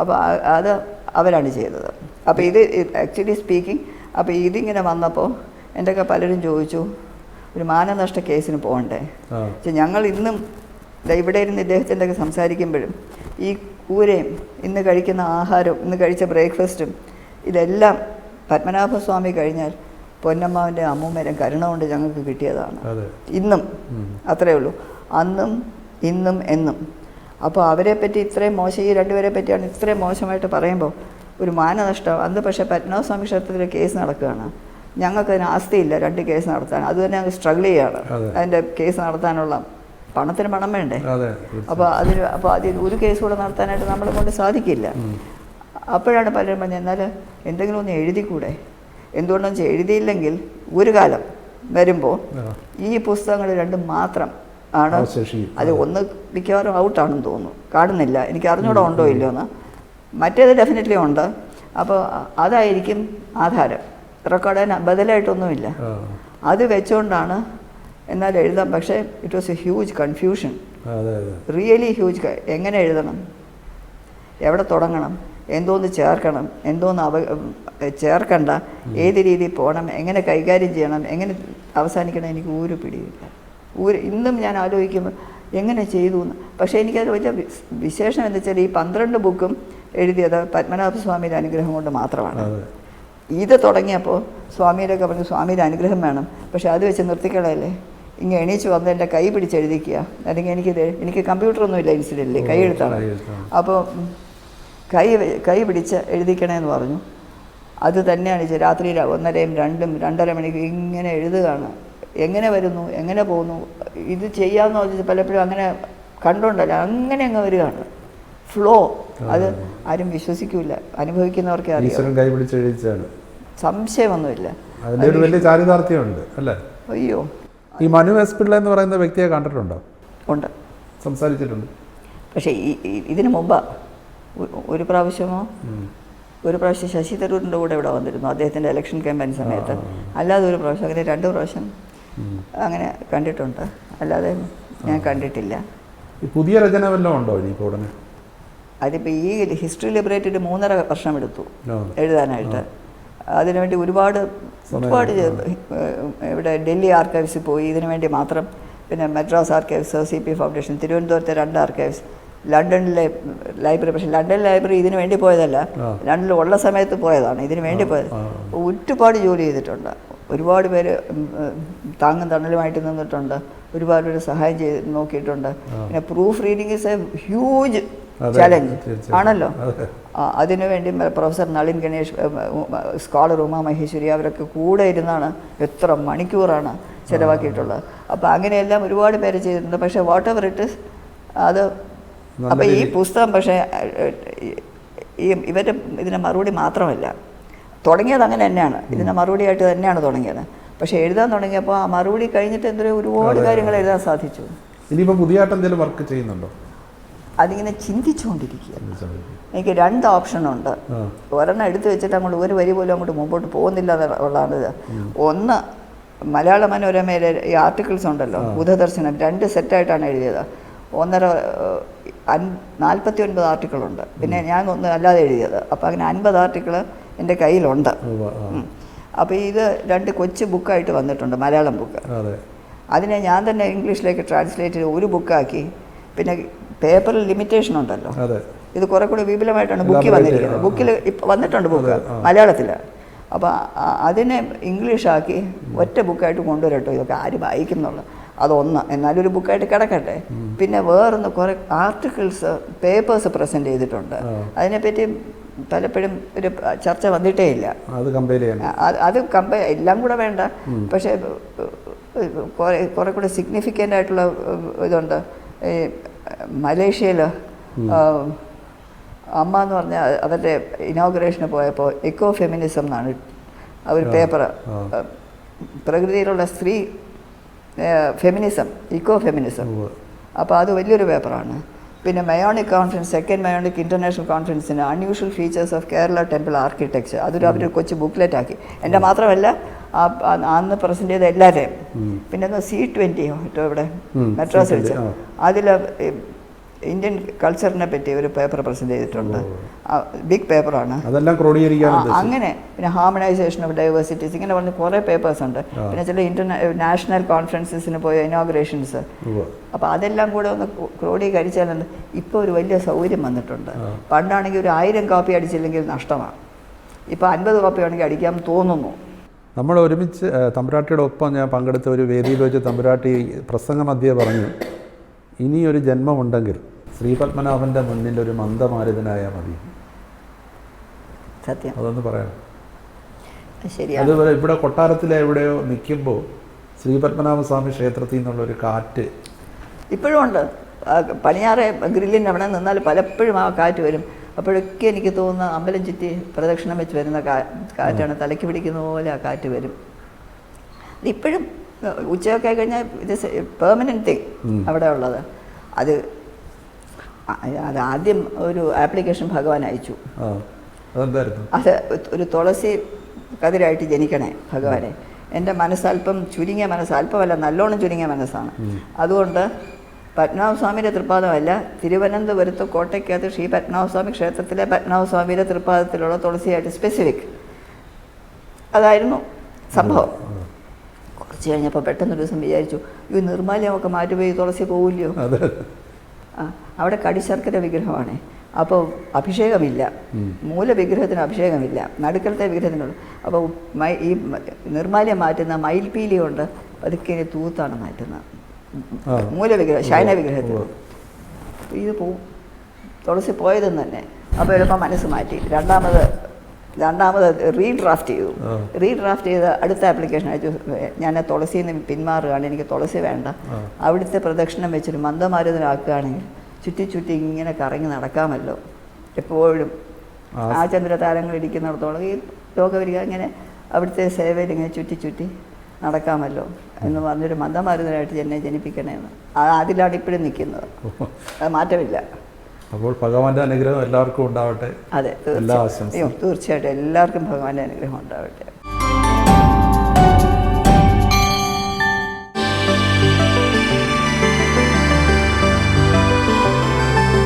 അപ്പോൾ അത് അവരാണ് ചെയ്തത്. അപ്പോൾ ഇത് ആക്ച്വലി സ്പീക്കിംഗ്, അപ്പോൾ ഇതിങ്ങനെ വന്നപ്പോൾ എൻ്റെയൊക്കെ പലരും ചോദിച്ചു, ഒരു മാനനഷ്ട കേസിന് പോകണ്ടേ? ഞങ്ങൾ ഇന്നും ഇവിടെ ഇരുന്ന് ഇദ്ദേഹത്തിൻ്റെ ഒക്കെ സംസാരിക്കുമ്പോഴും ഈ കൂരയും ഇന്ന് കഴിക്കുന്ന ആഹാരവും ഇന്ന് കഴിച്ച ബ്രേക്ക്ഫാസ്റ്റും ഇതെല്ലാം പത്മനാഭസ്വാമി കഴിഞ്ഞാൽ പൊന്നമ്മാവിൻ്റെ അമ്മൂമ്മേരും കരുണ കൊണ്ട് ഞങ്ങൾക്ക് കിട്ടിയതാണ്. ഇന്നും അത്രയേ ഉള്ളൂ, അന്നും ഇന്നും എന്നും. അപ്പോൾ അവരെ പറ്റി ഇത്രയും മോശം, ഈ രണ്ടുപേരെ പറ്റിയാണ് ഇത്രയും മോശമായിട്ട് പറയുമ്പോൾ ഒരു മാനനഷ്ടം. അന്ന് പക്ഷേ പത്മനാഭസ്വാമി ക്ഷേത്രത്തിൽ കേസ് നടക്കുകയാണ്. ഞങ്ങൾക്ക് അതിന് ആസ്തിയില്ല 2 കേസ് നടത്താൻ. അത് തന്നെ ഞങ്ങൾ സ്ട്രഗിൾ ചെയ്യാണ്. അതിൻ്റെ കേസ് നടത്താനുള്ള പണത്തിന് പണം വേണ്ടേ? അപ്പോൾ അതിൽ ഒരു കേസ് കൂടെ നടത്താനായിട്ട് നമ്മളെ കൊണ്ട് സാധിക്കില്ല. അപ്പോഴാണ് പലരും പറഞ്ഞത്, എന്നാൽ എന്തെങ്കിലും ഒന്ന് എഴുതിക്കൂടെ? എന്തുകൊണ്ടെന്ന് വെച്ചാൽ എഴുതിയില്ലെങ്കിൽ ഒരു കാലം വരുമ്പോൾ ഈ പുസ്തകങ്ങൾ 2 മാത്രം ആണ്. അത് ഒന്ന് മിക്കവാറും ഔട്ടാണെന്ന് തോന്നുന്നു, കാണുന്നില്ല. എനിക്ക് അറിഞ്ഞൂടെ ഉണ്ടോ ഇല്ലയോ എന്ന്. മറ്റേത് ഡെഫിനറ്റ്ലി ഉണ്ട്. അപ്പോൾ അതായിരിക്കും ആധാരം. റെക്കോർഡിന് ബദലായിട്ടൊന്നുമില്ല. അത് വെച്ചുകൊണ്ടാണ് എന്നാൽ എഴുതാം. പക്ഷേ it was A huge confusion, really huge. എങ്ങനെ എഴുതണം, എവിടെ തുടങ്ങണം, എന്തോന്ന് ചേർക്കണം, എന്തോന്ന് ചേർക്കണ്ട, ഏത് രീതിയിൽ പോകണം, എങ്ങനെ കൈകാര്യം ചെയ്യണം, എങ്ങനെ അവസാനിക്കണം, എനിക്ക് ഒരു പിടിയില്ല. ഇന്നും ഞാൻ ആലോചിക്കുമ്പോൾ എങ്ങനെ ചെയ്തു എന്ന്. പക്ഷേ എനിക്കത് വലിയ വിശേഷം എന്താ വെച്ചാൽ ഈ 12 ബുക്കും എഴുതിയത് പത്മനാഭസ്വാമിയുടെ അനുഗ്രഹം കൊണ്ട് മാത്രമാണ്. ഇത് തുടങ്ങിയപ്പോൾ സ്വാമിയുടെയൊക്കെ പറഞ്ഞു, സ്വാമിയുടെ അനുഗ്രഹം വേണം, പക്ഷെ അത് വെച്ച് നിർത്തിക്കളയല്ലേ, ഇങ്ങനെ എണീച്ച് വന്ന് എൻ്റെ കൈ പിടിച്ച് എഴുതിക്കുക. അല്ലെങ്കിൽ എനിക്ക് കമ്പ്യൂട്ടറൊന്നുമില്ല, ഇൻസിഡൻ്റിൽ കൈ എഴുത്താണ്. അപ്പോൾ കൈ പിടിച്ച് എഴുതിക്കണമെന്ന് പറഞ്ഞു. അത് തന്നെയാണ് രാത്രി 1:30, 2, 2:30 മണിക്ക് ഇങ്ങനെ എഴുതുകയാണ്. എങ്ങനെ വരുന്നു, എങ്ങനെ പോകുന്നു, ഇത് ചെയ്യാമെന്ന് പറഞ്ഞാൽ പലപ്പോഴും അങ്ങനെ കണ്ടുകൊണ്ടല്ല, അങ്ങനെ അങ്ങ് വരികയാണ് ഫ്ലോ. അത് ആരും വിശ്വസിക്കില്ല, അനുഭവിക്കുന്നവർക്കേ അറിയാം. സംശയമൊന്നുമില്ല. അതിൻ്റെ വലിയ ചാരിതാർത്ഥ്യമുണ്ട് അല്ലേ? അയ്യോ, ഈ മനു എസ് പിള്ള എന്ന് പറയുന്ന വ്യക്തിയെ കണ്ടിട്ടുണ്ടോ? ഉണ്ട്, സംസാരിച്ചിട്ടുണ്ട്. പക്ഷേ ഇതിനു മുമ്പ് ഒരു പ്രാവശ്യം ശശി തരൂരിൻ്റെ കൂടെ ഇവിടെ വന്നിരുന്നു, അദ്ദേഹത്തിൻ്റെ ഇലക്ഷൻ ക്യാമ്പയിൻ സമയത്ത്. അല്ലാതെ ഒരു പ്രാവശ്യം, അങ്ങനെ 2 പ്രാവശ്യം അങ്ങനെ കണ്ടിട്ടുണ്ട്. അല്ലാതെ ഞാൻ കണ്ടിട്ടില്ല. പുതിയ രചന വല്ലതും ഉണ്ടോ ഇനിയിപ്പോൾ ഉടനെ? അതിപ്പോൾ ഈ ഹിസ്റ്ററി ലിബറേറ്റഡ് 3.5 വർഷം എടുത്തു എഴുതാനായിട്ട്. അതിനുവേണ്ടി ഒരുപാട് ഇവിടെ ഡൽഹി ആർക്കൈവ്സിൽ പോയി ഇതിനു വേണ്ടി മാത്രം. പിന്നെ മദ്രാസ് ആർക്കൈവ്സ്, CP ഫൗണ്ടേഷൻ, തിരുവനന്തപുരത്തെ 2 ആർക്കൈവ്സ്, ലണ്ടനിലെ ലൈബ്രറി. പക്ഷേ ലണ്ടൻ ലൈബ്രറി ഇതിനു വേണ്ടി പോയതല്ല, ലണ്ടനിൽ ഉള്ള സമയത്ത് പോയതാണ്, ഇതിനു വേണ്ടി പോയത്. ഒരുപാട് ജോലി ചെയ്തിട്ടുണ്ട്, ഒരുപാട് പേര് താങ്ങും തണലുമായിട്ട് നിന്നിട്ടുണ്ട്, ഒരുപാട് പേര് സഹായം ചെയ്ത് നോക്കിയിട്ടുണ്ട്. പിന്നെ proof reading is A huge challenge ആണല്ലോ. അതിനുവേണ്ടി പ്രൊഫസർ നളിൻ ഗണേഷ്, സ്കോളർ ഉമാ മഹേശ്വരി, അവരൊക്കെ കൂടെ ഇരുന്നാണ് എത്ര മണിക്കൂറാണ് ചിലവാക്കിയിട്ടുള്ളത്. അപ്പോൾ അങ്ങനെയെല്ലാം ഒരുപാട് പേര് ചെയ്തിട്ടുണ്ട്. പക്ഷേ വാട്ട് എവർ ഇറ്റ് ഇസ് അത്. അപ്പോൾ ഈ പുസ്തകം പക്ഷേ ഇവരുടെ ഇതിന് മറുപടി മാത്രമല്ല, തുടങ്ങിയത് അങ്ങനെ തന്നെയാണ്, ഇതിന് മറുപടിയായിട്ട് തന്നെയാണ് തുടങ്ങിയത്. പക്ഷേ എഴുതാൻ തുടങ്ങിയപ്പോൾ ആ മറുപടി കഴിഞ്ഞിട്ട് ഒരുപാട് കാര്യങ്ങൾ എഴുതാൻ സാധിച്ചു. ഇനിയിപ്പോൾ പുതിയതായിട്ട് എന്തെങ്കിലും വർക്ക് ചെയ്യുന്നുണ്ടോ? അതിങ്ങനെ ചിന്തിച്ചുകൊണ്ടിരിക്കുക. എനിക്ക് 2 ഓപ്ഷനുണ്ട്. ഒരെണ്ണം എടുത്തു വെച്ചിട്ട് അങ്ങോട്ട് ഒരു വരി പോലും അങ്ങോട്ട് മുമ്പോട്ട് പോകുന്നില്ല എന്നുള്ളതാണ്. ഒന്ന്, മലയാള മനോരമയിലെ ഈ ആർട്ടിക്കിൾസ് ഉണ്ടല്ലോ, ബുധദർശനം, 2 സെറ്റായിട്ടാണ് എഴുതിയത്. 49 ആർട്ടിക്കിളുണ്ട്. പിന്നെ ഞാൻ ഒന്ന് അല്ലാതെ എഴുതിയത്. അപ്പോൾ അങ്ങനെ 50 ആർട്ടിക്കിൾ എൻ്റെ കയ്യിലുണ്ട്. അപ്പോൾ ഇത് 2 കൊച്ചു ബുക്കായിട്ട് വന്നിട്ടുണ്ട്, മലയാളം ബുക്ക്. അതിനെ ഞാൻ തന്നെ ഇംഗ്ലീഷിലേക്ക് ട്രാൻസ്ലേറ്റ് ചെയ്ത് ഒരു ബുക്കാക്കി. പിന്നെ പേപ്പറിൽ ലിമിറ്റേഷൻ ഉണ്ടല്ലോ, ഇത് കുറെ കൂടി വിപുലമായിട്ടാണ് ബുക്കിൽ വന്നിരിക്കുന്നത്. ബുക്കിൽ ഇപ്പം വന്നിട്ടുണ്ട് ബുക്ക് മലയാളത്തിൽ. അപ്പോൾ അതിനെ ഇംഗ്ലീഷാക്കി ഒറ്റ ബുക്കായിട്ട് കൊണ്ടുവരട്ടോ, ഇതൊക്കെ ആര് വായിക്കും എന്നുള്ളത്. അതൊന്ന്, എന്നാലും ഒരു ബുക്കായിട്ട് കിടക്കട്ടെ. പിന്നെ വേറൊന്ന് കുറേ ആർട്ടിക്കിൾസ്, പേപ്പേഴ്സ് പ്രസൻറ്റ് ചെയ്തിട്ടുണ്ട്. അതിനെപ്പറ്റി പലപ്പോഴും ഒരു ചർച്ച വന്നിട്ടേ ഇല്ല. അത് എല്ലാം കൂടെ വേണ്ട, പക്ഷേ കുറേ കൂടെ സിഗ്നിഫിക്കൻ്റ് ആയിട്ടുള്ള ഇതുണ്ട്. ഈ മലേഷ്യയിൽ അമ്മ എന്ന് പറഞ്ഞാൽ അവരുടെ ഇനോഗ്രേഷന് പോയപ്പോൾ എക്കോ ഫെമിനിസം എന്നാണ് ഒരു പേപ്പർ, പ്രകൃതിയിലുള്ള സ്ത്രീ ഫെമിനിസം, ഇക്കോ ഫെമിനിസം. അപ്പോൾ അത് വലിയൊരു പേപ്പറാണ്. പിന്നെ Mayonic conference, second Mayonic international കോൺഫറൻസിന് unusual features of Kerala temple architecture, അതൊരു അവരൊരു കൊച്ചു ബുക്ക്ലെറ്റ് ആക്കി. എൻ്റെ മാത്രമല്ല അന്ന് പ്രസൻറ്റ് ചെയ്ത എല്ലാവരെയും. പിന്നെ C20 ഇവിടെ മെട്രോസ് വെച്ച് അതിൽ ഇന്ത്യൻ കൾച്ചറിനെ പറ്റി ഒരു പേപ്പർ പ്രസൻറ്റ് ചെയ്തിട്ടുണ്ട്. ബിഗ് പേപ്പറാണ്. അങ്ങനെ പിന്നെ ഹാർമണൈസേഷൻ ഓഫ് ഡൈവേഴ്സിറ്റീസ്, ഇങ്ങനെ പറഞ്ഞ് കുറേ പേപ്പേഴ്സ് ഉണ്ട്. പിന്നെ ചില നാഷണൽ കോൺഫറൻസസിന് പോയ ഇനോഗ്രേഷൻസ്. അപ്പോൾ അതെല്ലാം കൂടെ ഒന്ന് ക്രോഡീകരിച്ചാലുണ്ട്. ഇപ്പോൾ ഒരു വലിയ സൗകര്യം വന്നിട്ടുണ്ട്. പണ്ടാണെങ്കിൽ ഒരു 1000 കോപ്പി അടിച്ചില്ലെങ്കിൽ നഷ്ടമാണ്. ഇപ്പോൾ 50 കോപ്പി ആണെങ്കിൽ അടിക്കാൻ തോന്നുന്നു. നമ്മൾ ഒരുമിച്ച് തമ്പുരാട്ടിയുടെ ഒപ്പം ഞാൻ പങ്കെടുത്ത ഒരു വേദിയിൽ വെച്ച് തമ്പുരാട്ടി പ്രസംഗ മധ്യേ പറഞ്ഞു, ഇനിയൊരു ജന്മമുണ്ടെങ്കിൽ ശ്രീപത്മനാഭൻ്റെ മുന്നിൽ ഒരു മന്ദമാരുതനായാൽ മതി. സത്യം. അതൊന്ന് പറയാം. ശരിയാണ്. അതുപോലെ ഇവിടെ കൊട്ടാരത്തിലെ എവിടെയോ നിൽക്കുമ്പോൾ ശ്രീപത്മനാഭസ്വാമി ക്ഷേത്രത്തിൽ നിന്നുള്ളൊരു കാറ്റ് ഇപ്പോഴും ഉണ്ട്. പണിയാറെ ഗ്രില്ലിൻ്റെ അവിടെ നിന്നാൽ പലപ്പോഴും ആ കാറ്റ് വരും. അപ്പോഴൊക്കെ എനിക്ക് തോന്നുന്ന അമ്പലം ചുറ്റി പ്രദക്ഷിണം വെച്ച് വരുന്ന കാറ്റാണ്. തലയ്ക്ക് പിടിക്കുന്ന പോലെ ആ കാറ്റ് വരും. ഇപ്പോഴും ഉച്ചയൊക്കെ കഴിഞ്ഞാൽ ഇത് പെർമനൻറ്റ് തിങ് അവിടെ ഉള്ളത്. അത് ആദ്യം ഒരു ആപ്ലിക്കേഷൻ ഭഗവാൻ അയച്ചു. അത് ഒരു തുളസി കതിരായിട്ട് ജനിക്കണേ ഭഗവാനെ. എൻ്റെ മനസ്സല്പം ചുരുങ്ങിയ അല്പമല്ല, നല്ലോണം ചുരുങ്ങിയ മനസ്സാണ്. അതുകൊണ്ട് പത്മനാഭസ്വാമിയുടെ തൃപ്പാദമല്ല, തിരുവനന്തപുരത്ത് കോട്ടയ്ക്കകത്ത് ശ്രീ പത്മനാഭസ്വാമി ക്ഷേത്രത്തിലെ പത്മനാഭസ്വാമിയുടെ തൃപ്പാദത്തിലുള്ള തുളസിയായിട്ട് സ്പെസിഫിക് അതായിരുന്നു സംഭവം. കുറച്ച് കഴിഞ്ഞപ്പോൾ പെട്ടെന്നൊരു ദിവസം വിചാരിച്ചു, ഈ നിർമ്മാല്യമൊക്കെ മാറ്റുപോയി തുളസി പോവില്ലയോ? അവിടെ കടിശർക്കര വിഗ്രഹമാണ്. അപ്പോൾ അഭിഷേകമില്ല, മൂലവിഗ്രഹത്തിന് അഭിഷേകമില്ല, നടുക്കലത്തെ വിഗ്രഹത്തിനുള്ളൂ. അപ്പോൾ ഈ നിർമ്മാല്യം മാറ്റുന്ന മയിൽപീലി കൊണ്ട് പതുക്കെ തൂത്താണ് മാറ്റുന്നത് മൂലവിഗ്രഹം, ശയന വിഗ്രഹത്തിൽ. ഇത് പോവും, തുളസി പോയതെന്ന് തന്നെ. അപ്പോൾ എളുപ്പം മനസ്സ് മാറ്റി രണ്ടാമത് റീഡ്രാഫ്റ്റ് ചെയ്ത് അടുത്ത ആപ്ലിക്കേഷൻ അയച്ചു. ഞാൻ തുളസിയിൽ നിന്ന് പിന്മാറുകയാണ്, എനിക്ക് തുളസി വേണ്ട. അവിടുത്തെ പ്രദക്ഷിണം വെച്ചൊരു മന്ദമാരുതനാക്കുകയാണെങ്കിൽ ചുറ്റി ഇങ്ങനെ കറങ്ങി നടക്കാമല്ലോ. എപ്പോഴും ആ ചന്ദ്രതാരങ്ങൾ ഇരിക്കുന്നിടത്തോളം ഈ ലോകവരിക ഇങ്ങനെ അവിടുത്തെ സേവയിൽ ഇങ്ങനെ ചുറ്റി നടക്കാമല്ലോ എന്ന് പറഞ്ഞൊരു മന്ദമാരുതനായിട്ട് എന്നെ ജനിപ്പിക്കണമെന്ന്. അതിലാണ് ഇപ്പോഴും നിൽക്കുന്നത്. അത് മാറ്റമില്ല. അപ്പോൾ ഭഗവാന്റെ അനുഗ്രഹം എല്ലാവർക്കും ഉണ്ടാവട്ടെ. അതെ, തീർച്ചയായിട്ടും എല്ലാവർക്കും ഭഗവാന്റെ അനുഗ്രഹം ഉണ്ടാവട്ടെ.